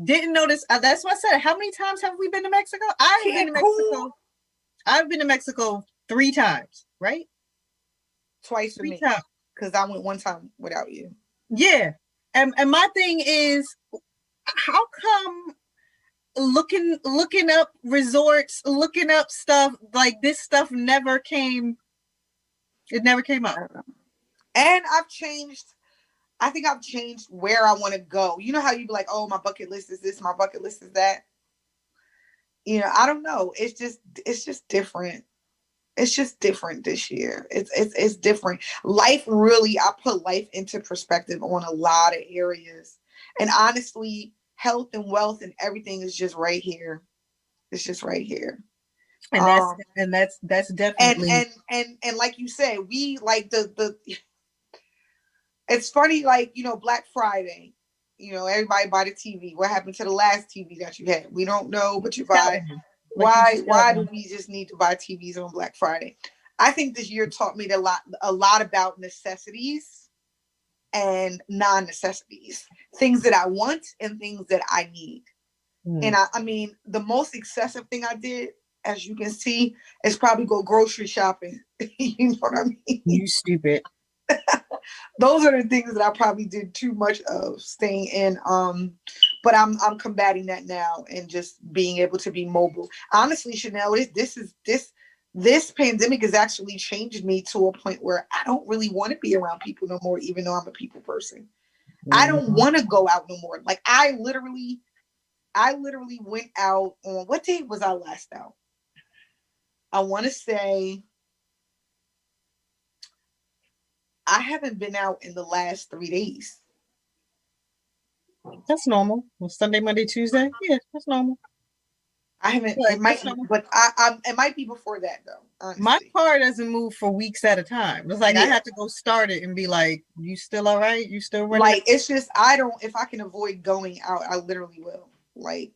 Didn't notice. That's what I said. How many times have we been to Mexico? I've been to Mexico 3 times, right? Twice for 3 me, times, because I went one time without you. Yeah, and my thing is, how come looking up resorts, looking up stuff like this stuff never came? It never came up. And I think I've changed where I want to go. You know how you be like, "Oh, my bucket list is this, my bucket list is that." I don't know. It's just different. It's just different this year. It's different. Life really, I put life into perspective on a lot of areas. And honestly, health and wealth and everything is just right here. It's just right here. And that's definitely and like you said, we like the it's funny, like, Black Friday, everybody buy the TV. What happened to the last TV that you had? We don't know, but you buy. Why do we just need to buy TVs on Black Friday? I think this year taught me a lot about necessities and non-necessities, things that I want and things that I need. And I mean, the most excessive thing I did, as you can see, is probably go grocery shopping. You know what I mean? You stupid. Those are the things that I probably did too much of, staying in. But I'm combating that now and just being able to be mobile. Honestly, Chanel, this pandemic has actually changed me to a point where I don't really want to be around people no more, even though I'm a people person. I don't want to go out no more. Like I literally went out on, what day was I last out? I want to say I haven't been out in the last 3 days. That's normal. Well, Sunday, Monday, Tuesday. Yeah, that's normal. I haven't. But it might, but it might be before that though. Honestly. My car doesn't move for weeks at a time. It's like I have to go start it and be like, "You still all right? You still running?" Like it's just I don't. If I can avoid going out, I literally will. Like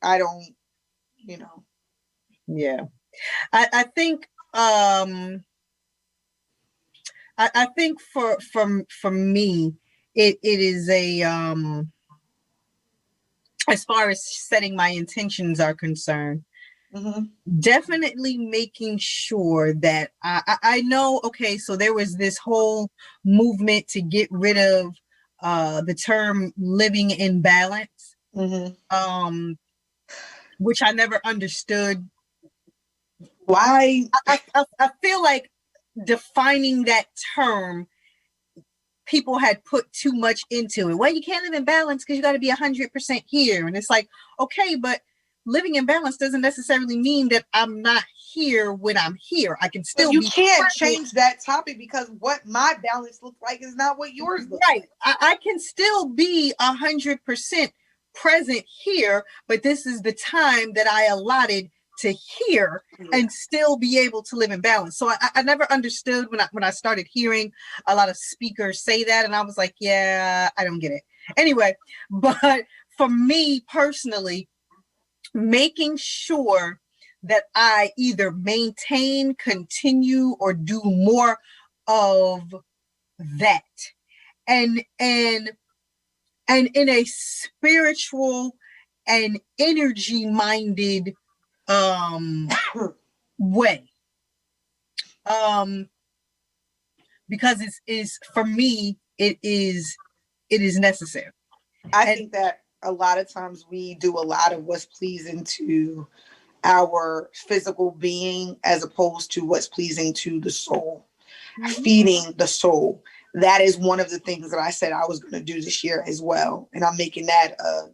I don't. You know. Yeah, I think. I think for me, it is a as far as setting my intentions are concerned. Mm-hmm. Definitely making sure that I know, okay, so there was this whole movement to get rid of the term living in balance, which I never understood. Why? I feel like defining that term, people had put too much into it. Well, you can't live in balance because you got to be 100% here. And it's like, okay, but living in balance doesn't necessarily mean that I'm not here when I'm here. I can still you be can't present. change that topic because what my balance looks like is not what yours looks like. I can still be 100% present here, but this is the time that I allotted to hear and still be able to live in balance. So I never understood when I started hearing a lot of speakers say that, and I was like, yeah, I don't get it. Anyway, but for me personally, making sure that I either maintain, continue, or do more of that, and in a spiritual and energy minded way, because it is for me, it is necessary. I think that a lot of times we do a lot of what's pleasing to our physical being as opposed to what's pleasing to the soul. Feeding the soul, that is one of the things that I said I was going to do this year as well, and I'm making that a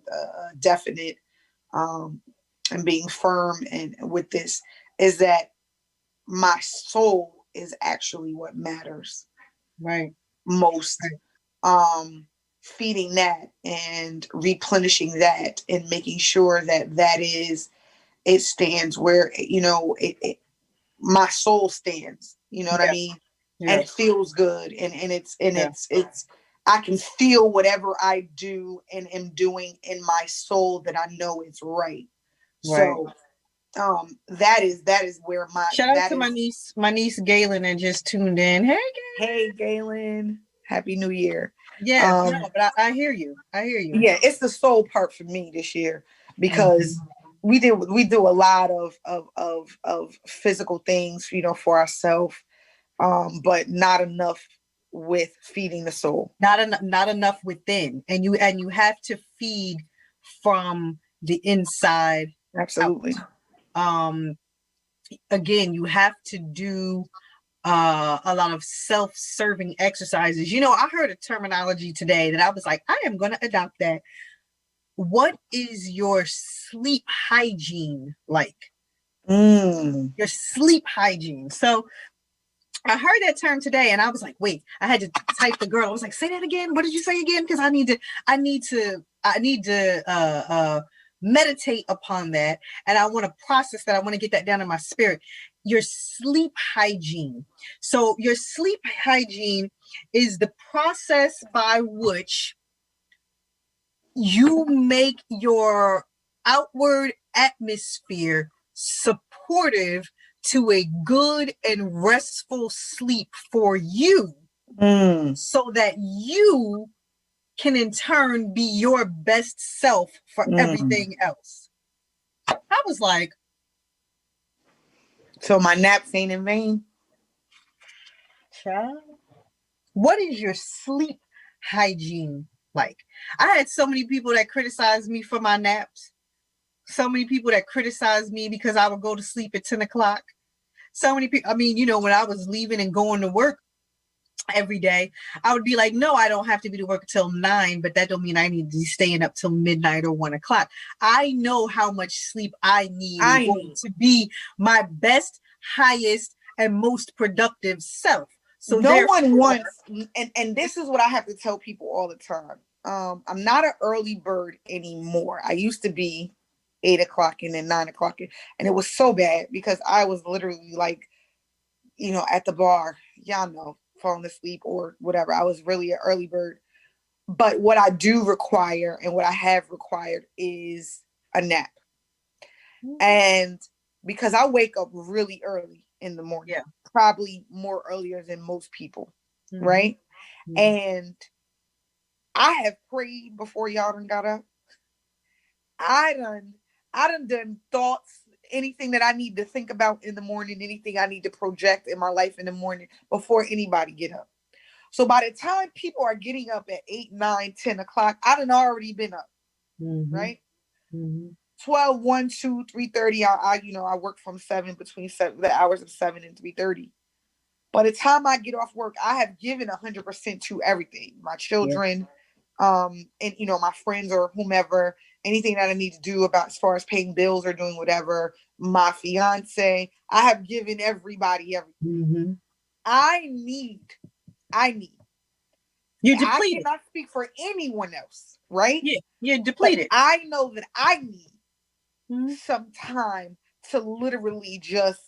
definite and being firm and with this is that my soul is actually what matters most. Feeding that and replenishing that and making sure that it stands where it my soul stands, you know what I mean? And it feels good and it's I can feel whatever I do and am doing in my soul that I know it's right. So that is where my shout out to my niece Galen that just tuned in. Hey Galen, happy new year. No, but I hear you. Yeah, it's the soul part for me this year because we do a lot of physical things, for ourselves, but not enough with feeding the soul. Not enough within, and you have to feed from the inside. Absolutely. Out. Again, you have to do a lot of self-serving exercises. I heard a terminology today that I was like, I am going to adopt that. What is your sleep hygiene like? Your sleep hygiene. So I heard that term today and I was like, wait, I had to type the girl. I was like, say that again. What did you say again? Because I need to meditate upon that. And I want to process that. I want to get that down in my spirit. Your sleep hygiene. So your sleep hygiene is the process by which you make your outward atmosphere supportive to a good and restful sleep for you, so that you can in turn be your best self for everything else. I was like, so my naps ain't in vain? Child, what is your sleep hygiene like? I had so many people that criticized me for my naps. So many people that criticized me because I would go to sleep at 10 o'clock. So many people, when I was leaving and going to work every day, I would be like, no, I don't have to be to work until 9, but that don't mean I need to be staying up till midnight or 1 o'clock. I know how much sleep I need to be my best, highest, and most productive self. So no one wants, and this is what I have to tell people all the time. I'm not an early bird anymore. I used to be 8 o'clock and then 9 o'clock. And it was so bad because I was literally like, at the bar, y'all know, falling asleep or whatever. I was really an early bird. But what I do require and what I have required is a nap. And because I wake up really early in the morning, probably more earlier than most people, right? And I have prayed before y'all done got up. I done thoughts, anything that I need to think about in the morning, anything I need to project in my life in the morning before anybody get up. So by the time people are getting up at 8, 9, 10 o'clock, I done already been up, right? 12, 1, 2, 3:30. I work from 7 between the hours of 7 and 3:30. By the time I get off work, I have given 100% to everything. My children, and my friends or whomever, anything that I need to do about as far as paying bills or doing whatever. My fiance, I have given everybody everything. I need. You're depleted. I cannot speak for anyone else, right? Yeah, you're depleted. But I know that I need some time to literally just.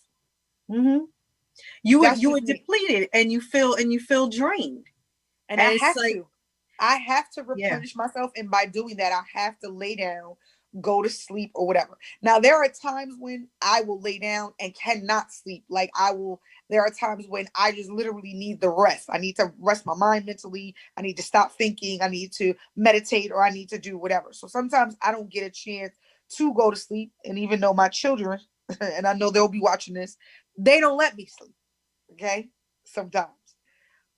You were depleted, and you feel drained, and I have to replenish myself, and by doing that, I have to lay down, go to sleep, or whatever. Now, there are times when I will lay down and cannot sleep. There are times when I just literally need the rest. I need to rest my mind mentally. I need to stop thinking. I need to meditate, or I need to do whatever. So sometimes I don't get a chance to go to sleep. And even though my children, and I know they'll be watching this, they don't let me sleep. Okay? Sometimes.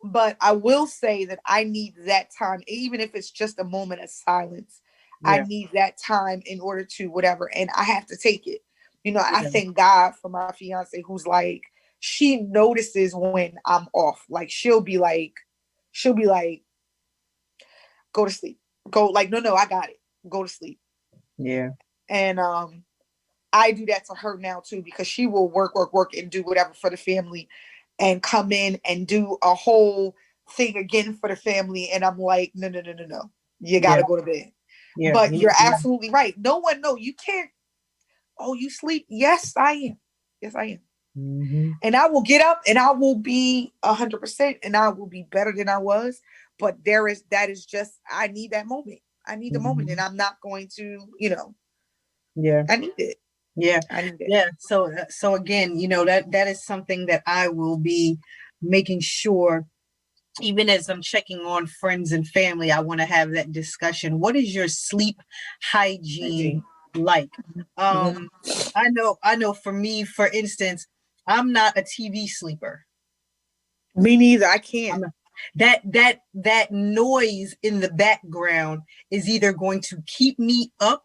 But I will say that I need that time, even if it's just a moment of silence. I need that time in order to whatever, and I have to take it. I thank God for my fiance, who's like, she notices when I'm off. Like she'll be like, go to sleep. Go no, I got it. Go to sleep. Yeah. And I do that to her now too, because she will work and do whatever for the family and come in and do a whole thing again for the family. And I'm like, no. You got to go to bed. Yeah. But you're absolutely right. No one, you can't. Oh, you sleep? Yes, I am. Yes, I am. And I will get up and I will be 100% and I will be better than I was. But that is just, I need that moment. I need the moment, and I'm not going to, Yeah. I need it. Yeah. I need it. Yeah. So again, that is something that I will be making sure, even as I'm checking on friends and family, I want to have that discussion. What is your sleep hygiene like? I know for me, for instance, I'm not a TV sleeper. Me neither. I can't. That noise in the background is either going to keep me up,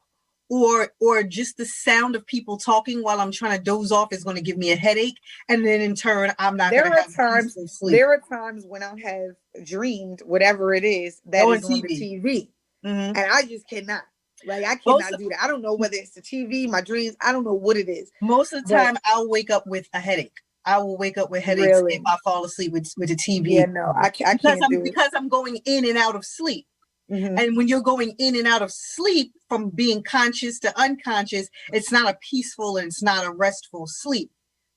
or just the sound of people talking while I'm trying to doze off is going to give me a headache, and then in turn I'm not going to have peaceful sleep. There are times when I have dreamed whatever it is that is on the TV, and I just cannot. Like I cannot do that. I don't know whether it's the TV, my dreams. I don't know what it is. Most of the time, I'll wake up with a headache. I will wake up with headaches if I fall asleep with the TV. Yeah, no, I can't do it because I'm going in and out of sleep. And when you're going in and out of sleep from being conscious to unconscious, it's not a peaceful and it's not a restful sleep.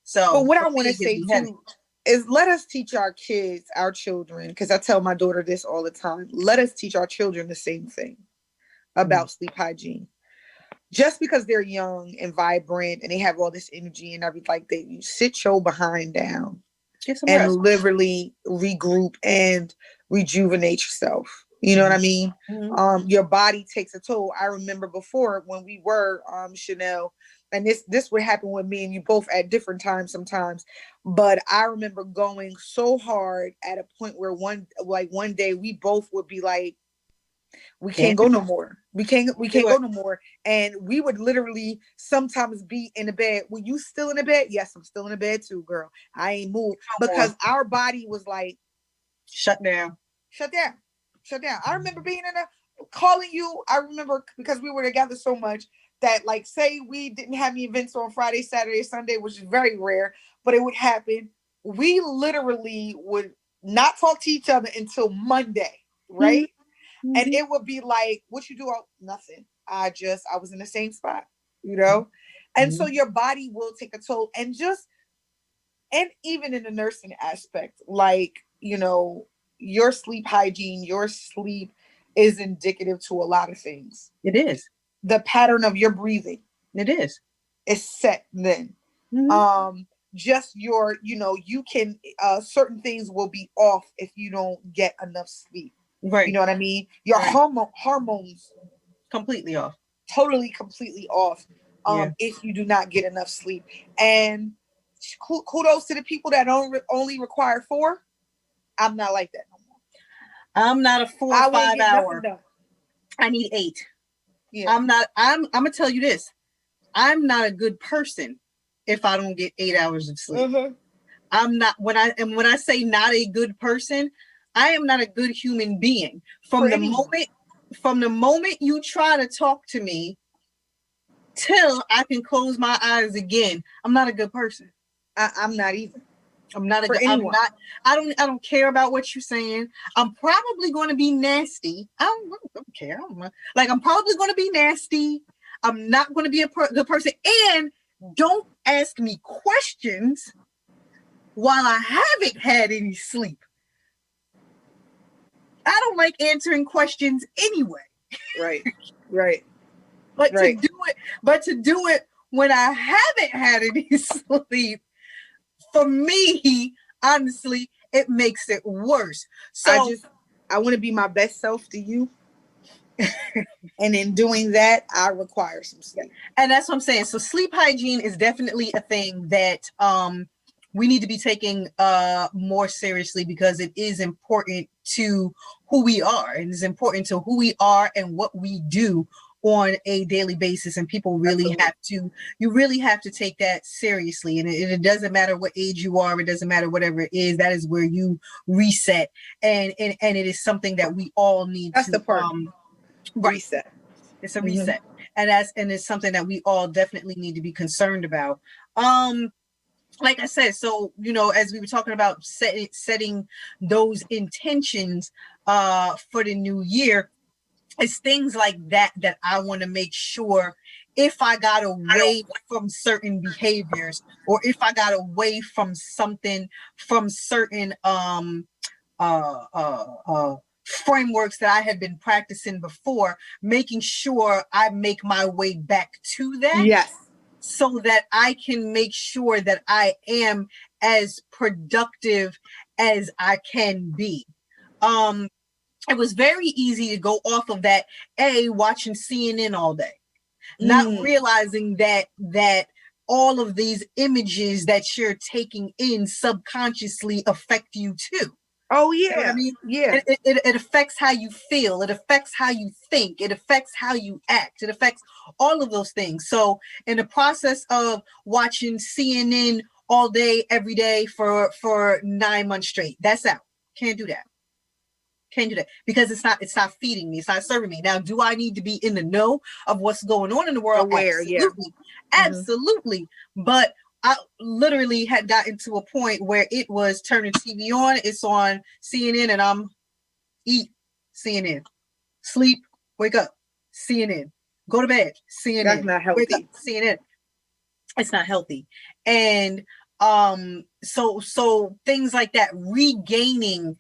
So, but what I want to say too is let us teach our kids, our children, because I tell my daughter this all the time. Let us teach our children the same thing about sleep hygiene. Just because they're young and vibrant and they have all this energy and everything like that, you sit your behind down and literally regroup and rejuvenate yourself. You know what I mean? Your body takes a toll. I remember before when we were Chanel, and this would happen with me and you both at different times sometimes, but I remember going so hard at a point where one day we both would be like, we can't go no more. We can't go no more. And we would literally sometimes be in the bed. Were you still in the bed? Yes, I'm still in the bed too, girl. I ain't moved because our body was like, shut down. I remember being calling you. I remember because we were together so much that, like, say we didn't have any events on Friday, Saturday, Sunday, which is very rare, but it would happen. We literally would not talk to each other until Monday, right? And it would be like, what you do? Nothing. I was in the same spot. you know? And so your body will take a toll, and even in the nursing aspect, like, you know, your sleep hygiene, your sleep is indicative to a lot of things. It is. The pattern of your breathing. It is. Is set then. Just your, you know, you can, certain things will be off if you don't get enough sleep. Right. You know what I mean? Your hormones. Completely off. Totally, completely off. If you do not get enough sleep. And kudos to the people that only require 4. I'm not like that no more. I'm not a 4 or 5 hour. I need 8. Yeah. I'm gonna tell you this. I'm not a good person if I don't get 8 hours of sleep. I'm not, when I say not a good person, I am not a good human being. From the moment you try to talk to me till I can close my eyes again, I'm not a good person. I'm not either. I'm not a good. I'm not. I don't care about what you're saying. I'm probably going to be nasty. I don't care. I'm probably going to be nasty. I'm not going to be a good person. And don't ask me questions while I haven't had any sleep. I don't like answering questions anyway. Right. But to do it when I haven't had any sleep, for me, honestly, it makes it worse. So I want to be my best self to you. And in doing that, I require some sleep. And that's what I'm saying. So sleep hygiene is definitely a thing that we need to be taking more seriously, because it is important to who we are, and it's important to who we are and what we do on a daily basis. And people really really have to take that seriously. And it doesn't matter what age you are, it doesn't matter whatever it is, that is where you reset. And it is something that we all need reset. It's a reset. And it's something that we all definitely need to be concerned about. Like I said, so, you know, as we were talking about setting those intentions for the new year, it's things like that I want to make sure, if I got away from certain behaviors, or if I got away from something, from certain frameworks that I had been practicing before, making sure I make my way back to that. Yes. So that I can make sure that I am as productive as I can be. It was very easy to go off of that, watching CNN all day, not realizing that all of these images that you're taking in subconsciously affect you too. Oh yeah. You know what I mean? Yeah. It affects how you feel. It affects how you think. It affects how you act. It affects all of those things. So in the process of watching CNN all day, every day for 9 months straight, that's out. Can't do that. Because it's not feeding me. It's not serving me. Now, do I need to be in the know of what's going on in the world? Aware, Absolutely. But I literally had gotten to a point where it was turning TV on. It's on CNN, and I'm eat CNN, sleep, wake up, CNN, go to bed, CNN. That's not healthy. Wake up, CNN. It's not healthy. And so things like that, regaining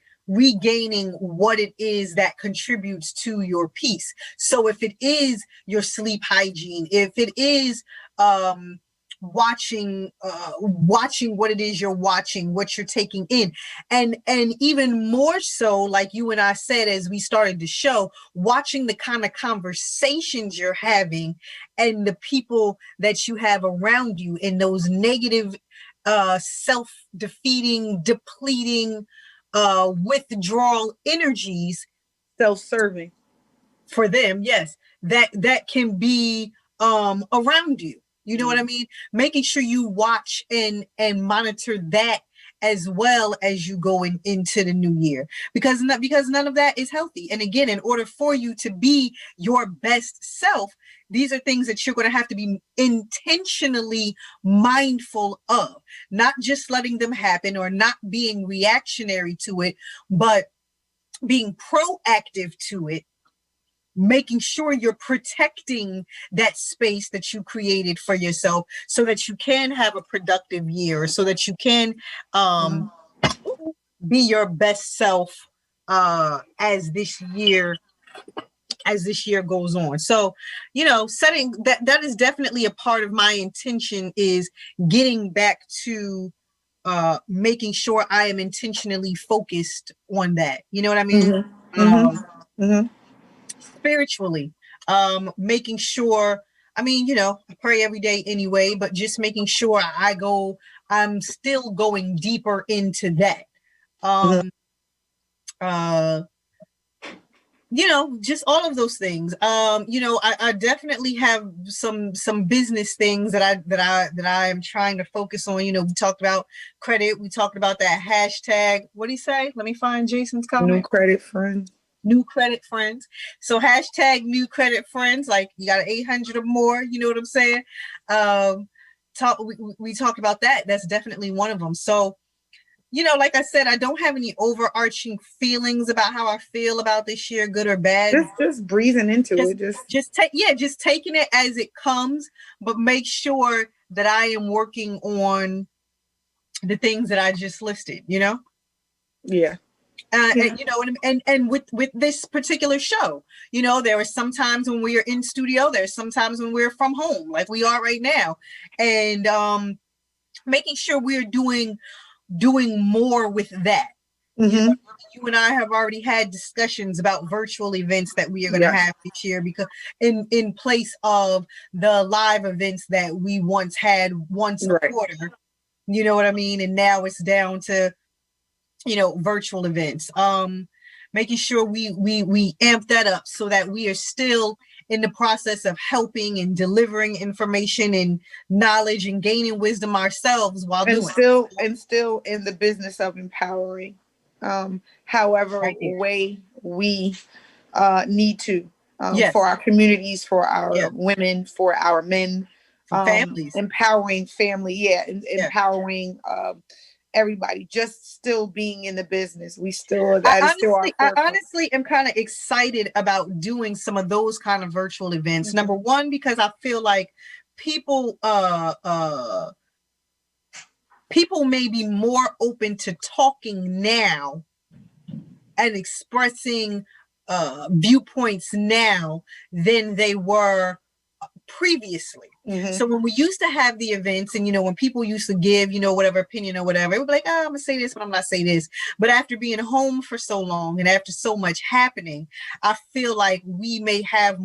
what it is that contributes to your peace. So if it is your sleep hygiene, if it is watching what it is you're watching, what you're taking in, and even more so, like you and I said as we started the show, watching the kind of conversations you're having and the people that you have around you, and those negative self-defeating, depleting withdrawal energies, self-serving for them, yes, that can be around you. You know what I mean? Making sure you watch and monitor that as well as you go into the new year, because none of that is healthy. And again, in order for you to be your best self, these are things that you're going to have to be intentionally mindful of, not just letting them happen or not being reactionary to it, but being proactive to it making sure you're protecting that space that you created for yourself so that you can have a productive year, so that you can be your best self as this year goes on. So, setting that is definitely a part of my intention, is getting back to making sure I am intentionally focused on that. You know what I mean? Spiritually, making sure, I pray every day anyway, but just making sure I'm still going deeper into that. Just all of those things. I definitely have some business things that I am trying to focus on. We talked about credit. We talked about that hashtag. What do you say? Let me find Jason's comment. New credit friends. So hashtag new credit friends. Like, you got 800 or more. You know what I'm saying? We talked about that. That's definitely one of them. So, like I said, I don't have any overarching feelings about how I feel about this year, good or bad. Just breathing into it. Just taking it as it comes, but make sure that I am working on the things that I just listed, Yeah. And with this particular show, there are some times when we are in studio, there's sometimes when we're from home, like we are right now, and making sure we're doing more with that. You and I have already had discussions about virtual events that we are going to have this year, because in place of the live events that we once had once a quarter, you know what I mean? And now it's down to, virtual events. Making sure we amp that up so that we are still in the process of helping and delivering information and knowledge and gaining wisdom ourselves while doing still in the business of empowering, however way we need to, for our communities, for our women, for our men, for families, empowering family, empowering everybody, just still being in the business. I honestly am kind of excited about doing some of those kind of virtual events. Number one, because I feel like people may be more open to talking now and expressing viewpoints now than they were previously. So when we used to have the events, and when people used to give whatever opinion or whatever, it would be like, I'm gonna say this, but I'm not say this. But after being home for so long and after so much happening, I feel like we may have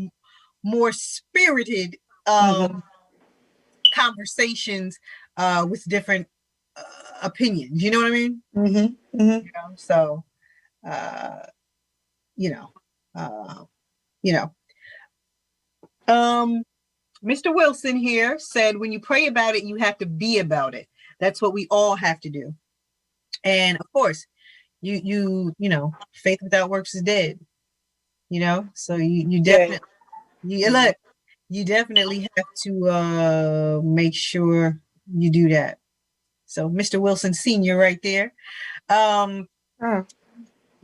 more spirited conversations with different opinions. You know what I mean? So Mr. Wilson here said, when you pray about it, you have to be about it. That's what we all have to do. And of course, you faith without works is dead. So you definitely, you definitely have to make sure you do that. So Mr. Wilson Sr. right there.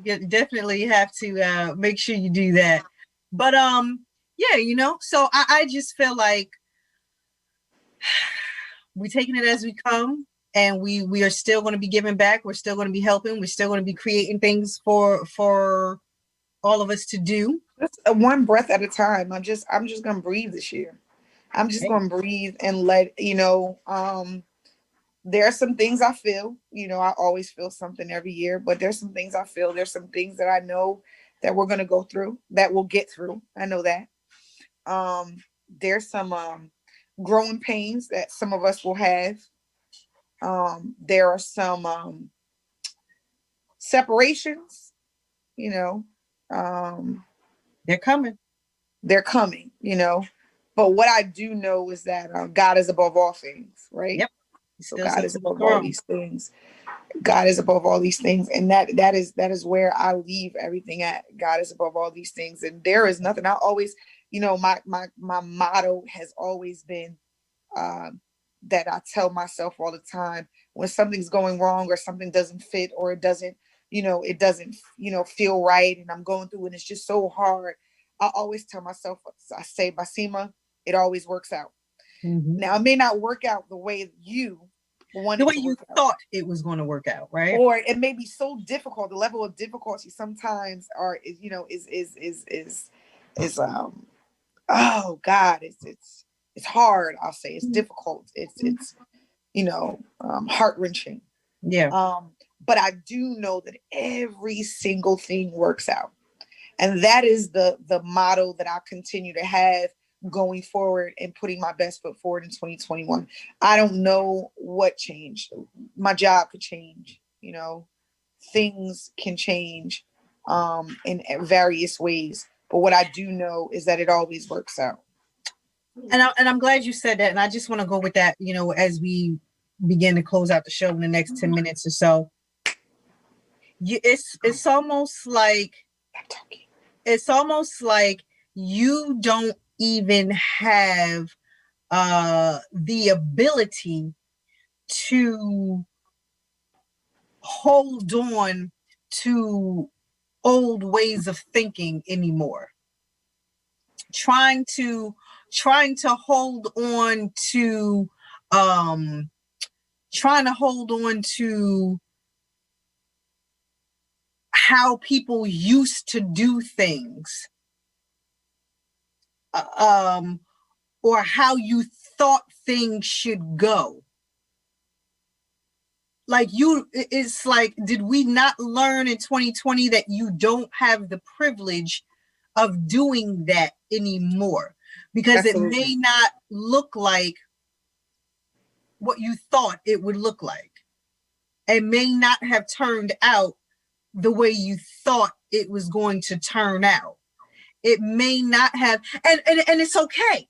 You definitely have to make sure you do that. But so I just feel like we're taking it as we come, and we are still going to be giving back. We're still going to be helping. We're still going to be creating things for all of us to do. Just one breath at a time. I'm just going to breathe this year. I'm just going to breathe and let, there are some things I feel, I always feel something every year, but there's some things I feel. There's some things that I know that we're going to go through, that we'll get through. I know that. There's some growing pains that some of us will have. There are some separations, they're coming. They're coming, but what I do know is that God is above all things, right? Yep. So God is above all these things. God is above all these things. And that is where I leave everything at. God is above all these things. And there is nothing. I always, my motto has always been that I tell myself all the time, when something's going wrong or something doesn't fit, or it doesn't feel right, and I'm going through and it's just so hard. I always tell myself, I say, Basima, it always works out. Now, it may not work out the way you wanted the way to you work out. thought it was going to work out, right? Or it may be so difficult. The level of difficulty sometimes is oh God, it's hard. I'll say it's difficult. It's heart-wrenching. Yeah. But I do know that every single thing works out. And that is the motto that I continue to have going forward and putting my best foot forward in 2021. I don't know what changed. My job could change, things can change in various ways. But what I do know is that it always works out. And I'm glad you said that. And I just want to go with that, as we begin to close out the show in the next 10 minutes or so. It's almost like you don't even have the ability to hold on to old ways of thinking anymore. Trying to hold on to how people used to do things, or how you thought things should go. It's like, did we not learn in 2020 that you don't have the privilege of doing that anymore? Because Absolutely. It may not look like what you thought it would look like. It may not have turned out the way you thought it was going to turn out. It may not have, and it's okay.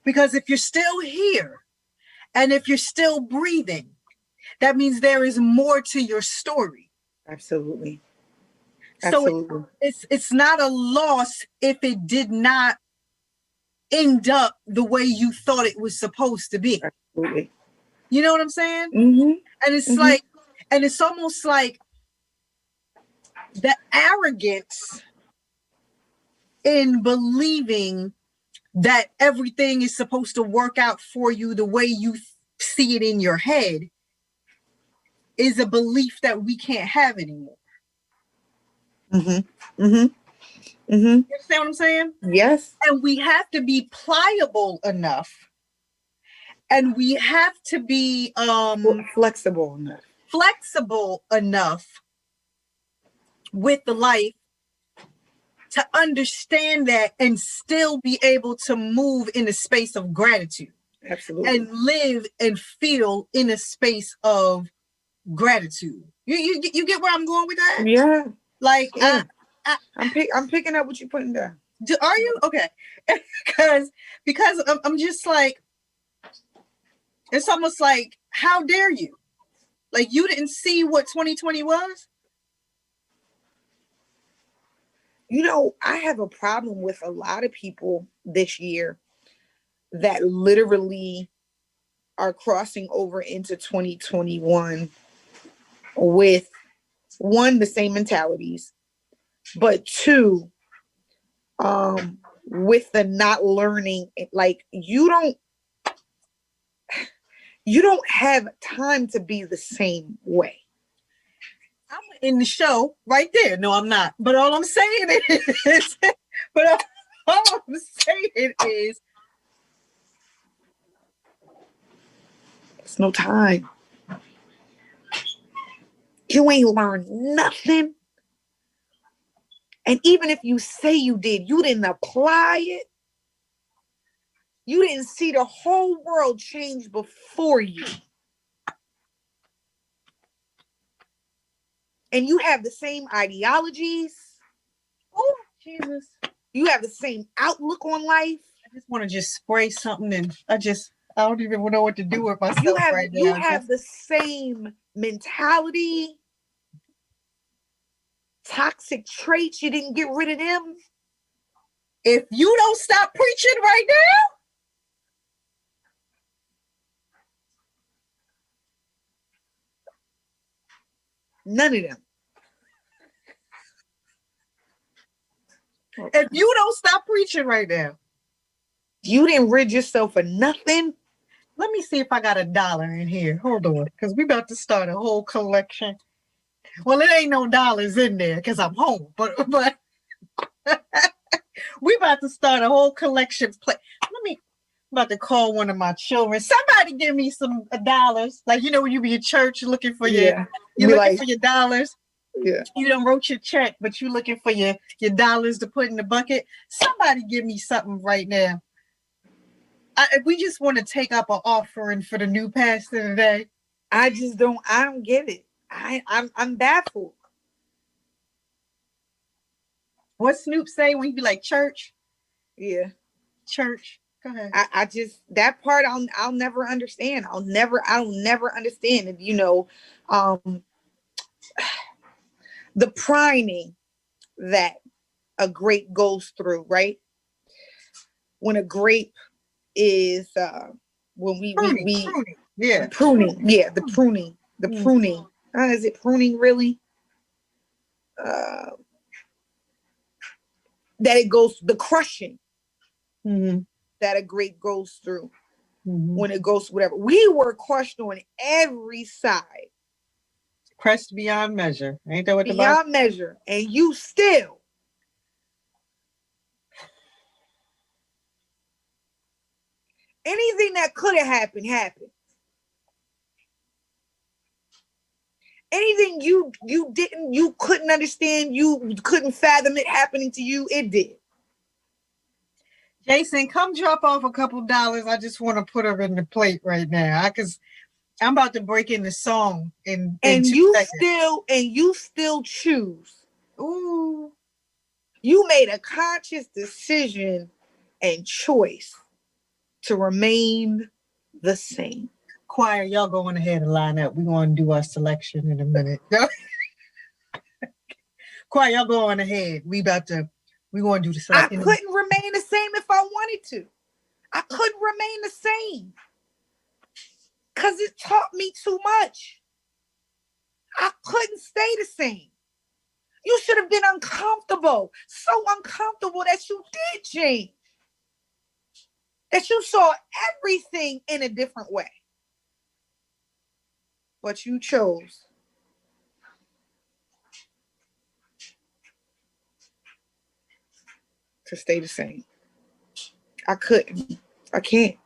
Because if you're still here and if you're still breathing, that means there is more to your story. Absolutely. So it's not a loss if it did not end up the way you thought it was supposed to be. Absolutely. You know what I'm saying? Mm-hmm. And it's like, and it's almost like the arrogance in believing that everything is supposed to work out for you the way you see it in your head is a belief that we can't have anymore. Mm-hmm. Mm-hmm. Mm-hmm. You understand what I'm saying? Yes. And we have to be pliable enough, and we have to be flexible enough with the life to understand that and still be able to move in a space of gratitude. Absolutely. And live and feel in a space of gratitude. You get where I'm going with that? Yeah. Like, yeah. I'm picking up what you're putting down. Are you? Okay. because I'm just like, it's almost like, how dare you? Like, you didn't see what 2020 was? I have a problem with a lot of people this year that literally are crossing over into 2021 with, one, the same mentalities, but two, with the not learning. Like, you don't have time to be the same way. I'm in the show right there. No, I'm not. But all I'm saying is, it's no time. You ain't learned nothing. And even if you say you did, you didn't apply it. You didn't see the whole world change before you. And you have the same ideologies. Oh, Jesus. You have the same outlook on life. I just want to just spray something and I don't even know what to do with myself right now. You have the same mentality. Toxic traits, you didn't get rid of them. If you don't stop preaching right now, none of them. If you don't stop preaching right now, you didn't rid yourself of nothing. Let me see if I got $1 in here. Hold on, because we about to start a whole collection. Well, it ain't no dollars in there because I'm home, but we about to start a whole collection. I'm about to call one of my children. Somebody give me some dollars. Like, you know, when you be in church looking for you're looking for your dollars. Yeah. You done wrote your check, but you looking for your dollars to put in the bucket. Somebody give me something right now. We just want to take up an offering for the new pastor today. I don't get it. I'm baffled. What Snoop say when he be like church? Yeah. Church. Go ahead. I just, that part I'll never understand. I'll never understand it. You know, the priming that a grape goes through, right? When a grape is when we pruning. The pruning. Is it pruning really? That it goes, the crushing that a grape goes through when it goes whatever. We were crushed on every side. Pressed beyond measure. Ain't that what the beyond measure? And you still anything that could have happened. Anything you couldn't understand, you couldn't fathom it happening to you, it did. Jason, come drop off a couple dollars. I just want to put her in the plate right now. Because I'm about to break in the song in you still choose. Ooh. You made a conscious decision and choice to remain the same. Choir, y'all going ahead and line up. We're going to do our selection in a minute. Choir, y'all go on ahead. We're going to do the selection. I couldn't remain the same if I wanted to. I couldn't remain the same. Because it taught me too much. I couldn't stay the same. You should have been uncomfortable. So uncomfortable that you did change. That you saw everything in a different way. But you chose to stay the same. I couldn't. I can't.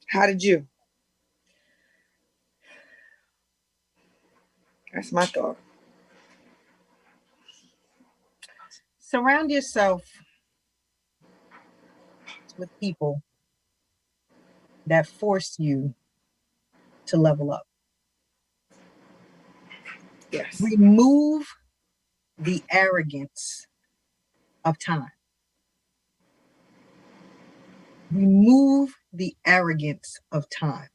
How did you? That's my thought. Surround yourself with people that force you to level up. Yes. Remove the arrogance of time. Remove the arrogance of time.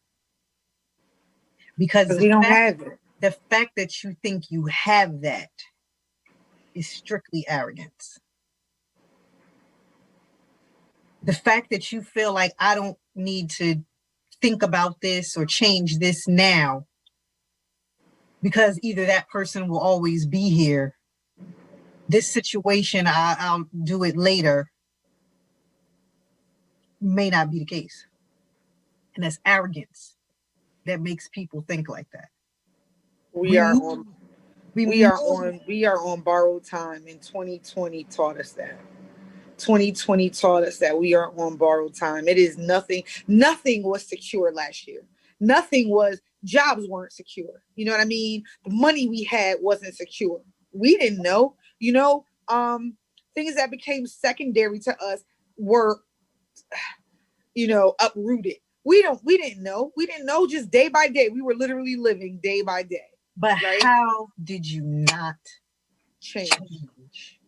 Because we don't have it. The fact that you think you have that is strictly arrogance. The fact that you feel like I don't need to think about this or change this now because either that person will always be here. This situation, I'll do it later, may not be the case. And that's arrogance that makes people think like that. We are on borrowed time, and 2020 taught us that. 2020 taught us that we are on borrowed time. It is nothing was secure last year. Jobs weren't secure. You know what I mean? The money we had wasn't secure. We didn't know, things that became secondary to us were, uprooted. We didn't know. We didn't know. Just day by day. We were literally living day by day. But right? How did you not change?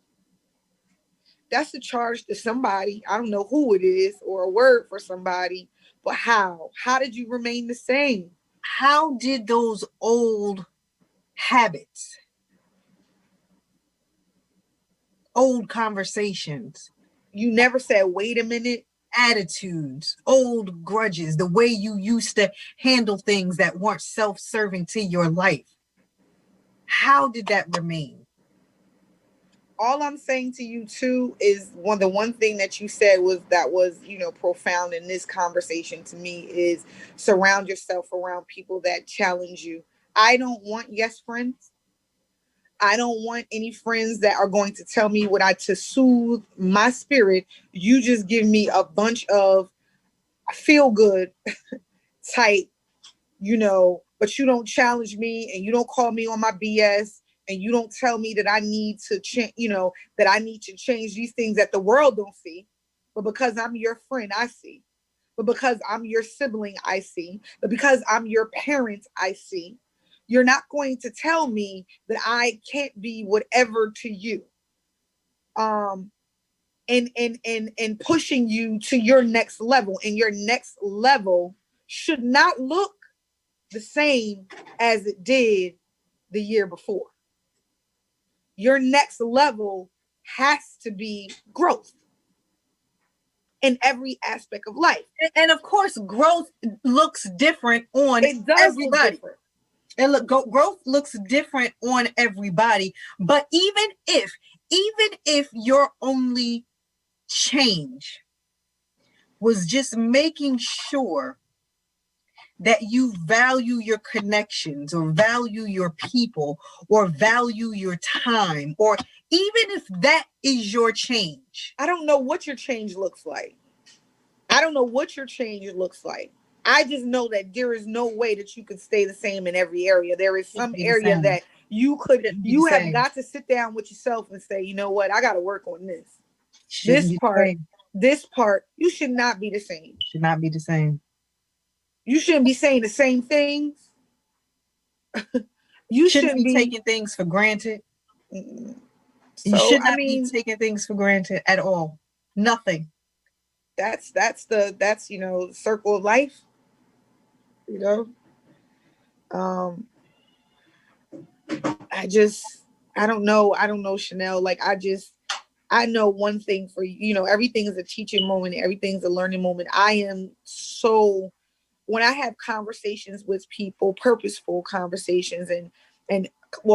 That's a charge to somebody. I don't know who it is or a word for somebody, but how? How did you remain the same? How did those old habits, old conversations, you never said, wait a minute, attitudes, old grudges, the way you used to handle things that weren't self-serving to your life. how did that remain? All I'm saying to you too is the one thing that you said was profound in this conversation to me is surround yourself around people that challenge you. I don't want yes friends. I don't want any friends that are going to tell me to soothe my spirit. You just give me a bunch of feel good type, but you don't challenge me and you don't call me on my BS and you don't tell me that I need to change, that I need to change these things that the world don't see. But because I'm your friend, I see. But because I'm your sibling, I see. But because I'm your parent, I see. You're not going to tell me that I can't be whatever to you. And pushing you to your next level. And your next level should not look the same as it did the year before. Your next level has to be growth in every aspect of life. And of course, growth looks different on everybody. And growth looks different on everybody. But even if your only change was just making sure that you value your connections or value your people or value your time, or even if that is your change. I don't know what your change looks like. I just know that there is no way that you could stay the same in every area. There is some area that you have got to sit down with yourself and say, you know what, I got to work on this. This part, you should not be the same. You shouldn't be saying the same things. You shouldn't be taking things for granted. You should not be taking things for granted at all. Nothing. That's circle of life. I don't know, Chanel. I know one thing for you, everything is a teaching moment, everything's a learning moment. When I have conversations with people, purposeful conversations and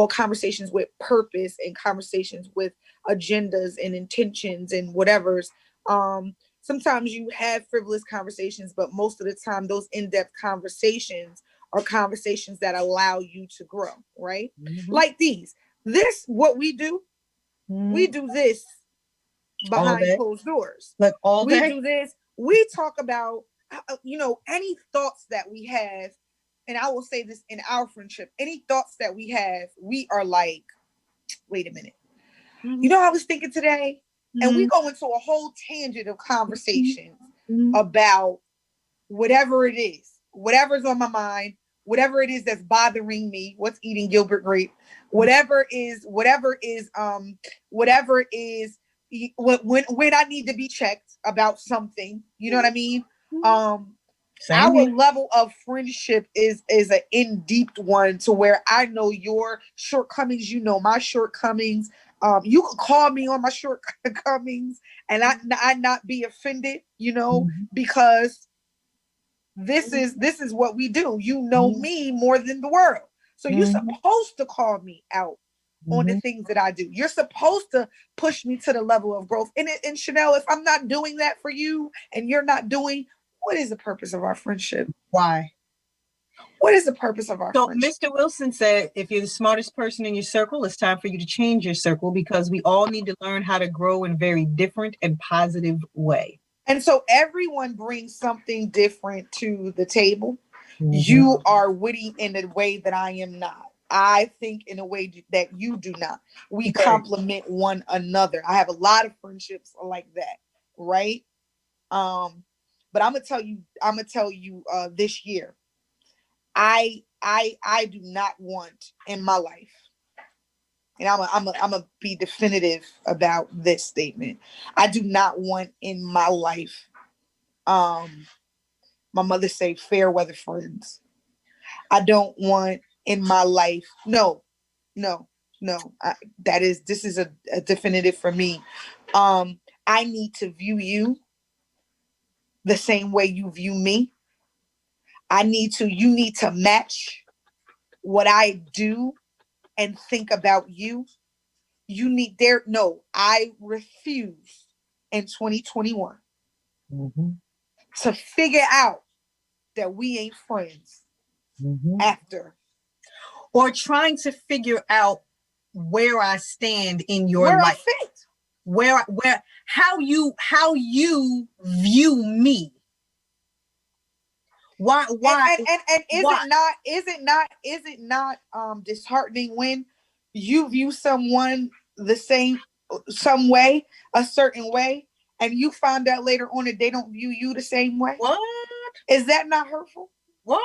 conversations with purpose and conversations with agendas and intentions and whatever's, sometimes you have frivolous conversations, but most of the time those in-depth conversations are conversations that allow you to grow, right? Mm-hmm. Like what we do, we do this behind closed doors. Like all day? We do this. We talk about, any thoughts that we have, and I will say this in our friendship, any thoughts that we have, we are like, wait a minute. Mm-hmm. I was thinking today, and we go into a whole tangent of conversations about whatever it is, whatever's on my mind, whatever it is that's bothering me, what's eating Gilbert grape, whatever is when I need to be checked about something, you know what I mean? Our level of friendship is an in-deep one, to where I know your shortcomings, my shortcomings. You could call me on my shortcomings and I not be offended, because this is what we do. Me more than the world. So you're supposed to call me out on the things that I do. You're supposed to push me to the level of growth. And Chanel, if I'm not doing that for you and you're not doing, what is the purpose of our friendship? Why? What is the purpose of our friendship? Mr. Wilson said, if you're the smartest person in your circle, it's time for you to change your circle, because we all need to learn how to grow in a very different and positive way. And so everyone brings something different to the table. Mm-hmm. You are witty in a way that I am not. I think in a way that you do not. We complement one another. I have a lot of friendships like that, right? But I'm gonna tell you, this year, I do not want in my life, and I'm gonna be definitive about this statement. I do not want in my life, my mother say, fair weather friends. I don't want in my life. No. This is a definitive for me. I need to view you the same way you view me. You need to match what I do and think about you, I refuse in 2021 to figure out that we ain't friends after. Or trying to figure out where I stand in your life. Where how you view me. Why and is it not disheartening when you view someone a certain way, and you find out later on that they don't view you the same way? What? Is that not hurtful? What?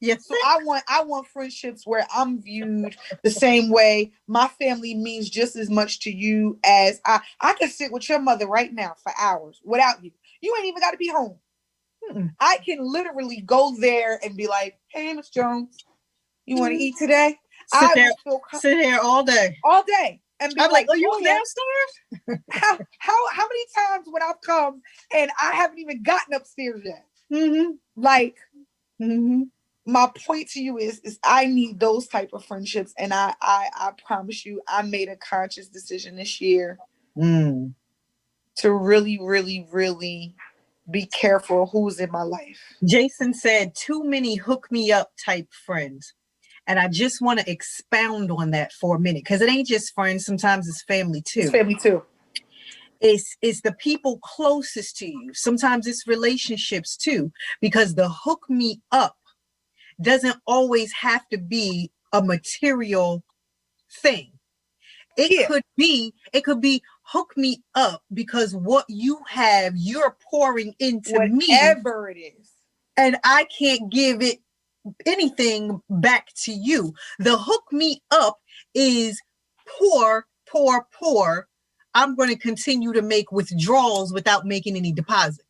Yes. So I want friendships where I'm viewed the same way. My family means just as much to you as I can sit with your mother right now for hours without you. You ain't even got to be home. I can literally go there and be like, "Hey, Miss Jones, you want to eat today?" Sit there all day, and be I'm like, "Oh, you yeah. downstairs?" How many times when I've come and I haven't even gotten upstairs yet? My point to you is I need those type of friendships, and I promise you, I made a conscious decision this year to really, really, really be careful who's in my life. Jason said, "Too many hook me up type friends." And I just want to expound on that for a minute, because it ain't just friends. Sometimes it's family too. It's family too. It's the people closest to you. Sometimes it's relationships too, because the hook me up doesn't always have to be a material thing. It could be hook me up because what you have, you're pouring into me. Whatever it is. And I can't give it anything back to you. The hook me up is pour. I'm going to continue to make withdrawals without making any deposits.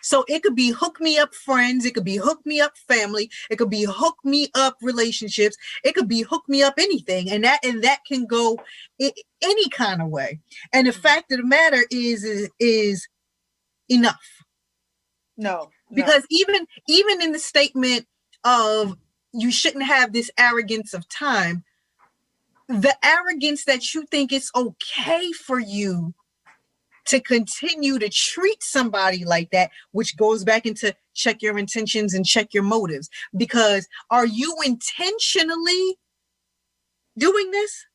So it could be hook me up friends. It could be hook me up family. It could be hook me up relationships. It could be hook me up anything. And that can go any kind of way. And the fact of the matter is enough. No. Because even in the statement of you shouldn't have this arrogance of time, the arrogance that you think it's okay for you to continue to treat somebody like that, which goes back into check your intentions and check your motives. Because are you intentionally doing this?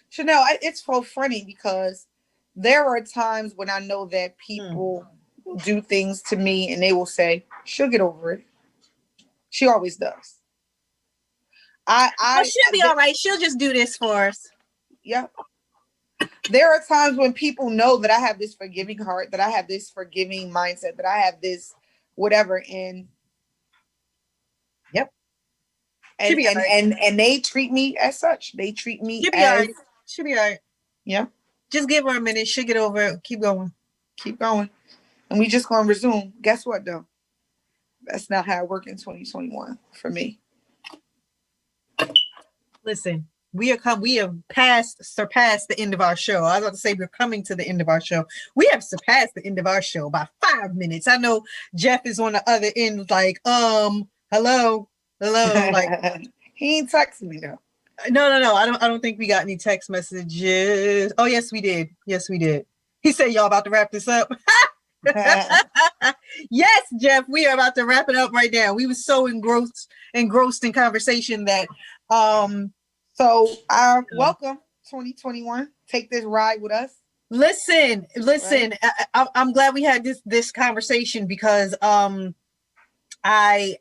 Chanel, it's so funny because there are times when I know that people do things to me and they will say, she'll get over it. She always does. She'll be all right. She'll just do this for us. Yep. There are times when people know that I have this forgiving heart, that I have this forgiving mindset, that I have this whatever, and and they treat me as such. They treat me as she'll be all right. Yeah. Just give her a minute. She'll get over it. Keep going. And we just gonna resume. Guess what though? That's not how it worked in 2021 for me. Listen, we have surpassed the end of our show. I was about to say we're coming to the end of our show. We have surpassed the end of our show by 5 minutes. I know Jeff is on the other end, like, hello. Like he ain't texting me though. No. I don't think we got any text messages. Oh, yes, we did. He said, y'all about to wrap this up. Yes, Jeff, we are about to wrap it up right now. We were so engrossed in conversation that so welcome 2021. Take this ride with us. Listen. Right? I'm glad we had this conversation because I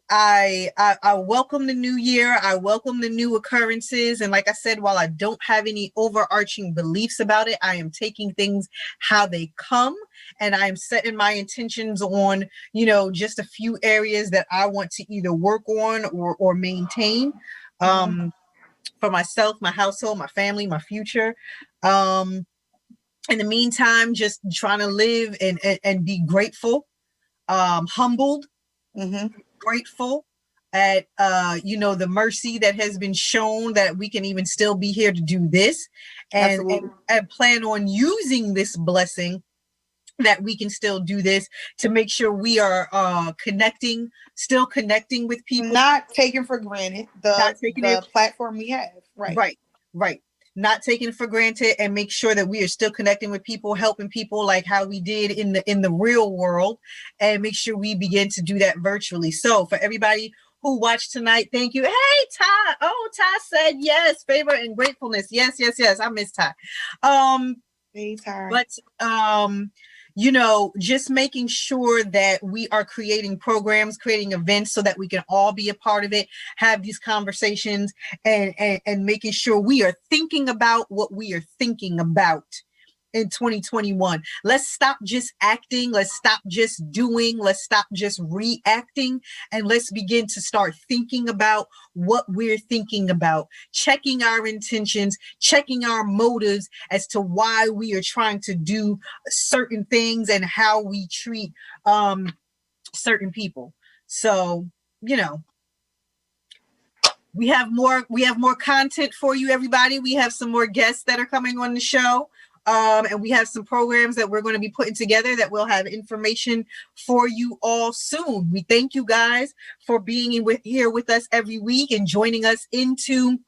welcome the new year. I welcome the new occurrences. And like I said, while I don't have any overarching beliefs about it, I am taking things how they come. And I'm setting my intentions on, just a few areas that I want to either work on or maintain for myself, my household, my family, my future. In the meantime, just trying to live and be grateful, humbled, grateful at the mercy that has been shown that we can even still be here to do this, and plan on using this blessing that we can still do this, to make sure we are still connecting with people, not taking for granted the platform we have. Right. Not taking it for granted, and make sure that we are still connecting with people, helping people like how we did in the real world, and make sure we begin to do that virtually. So for everybody who watched tonight, thank you. Hey, Ty. Oh, Ty said yes, favor and gratefulness. Yes. I miss Ty. Hey, Ty. But just making sure that we are creating programs, creating events so that we can all be a part of it, have these conversations, and making sure we are thinking about what we are thinking about in 2021. Let's stop just acting. Let's stop just doing. Let's stop just reacting. And let's begin to start thinking about what we're thinking about, checking our intentions, checking our motives as to why we are trying to do certain things and how we treat certain people. So, we have more content for you, everybody. We have some more guests that are coming on the show. And we have some programs that we're going to be putting together that we'll have information for you all soon. We thank you guys for being here with us every week and joining us into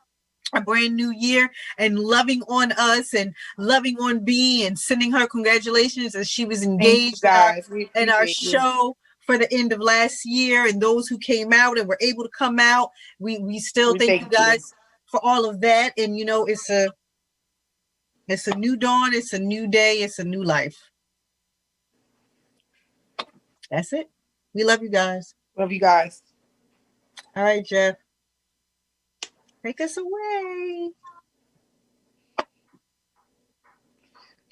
a brand new year and loving on us and loving on B and sending her congratulations as she was engaged in our show for the end of last year, and those who came out and were able to come out. We still thank you guys for all of that. And it's a new dawn. It's a new day. It's a new life. That's it. We love you guys. Love you guys. All right, Jeff. Take us away.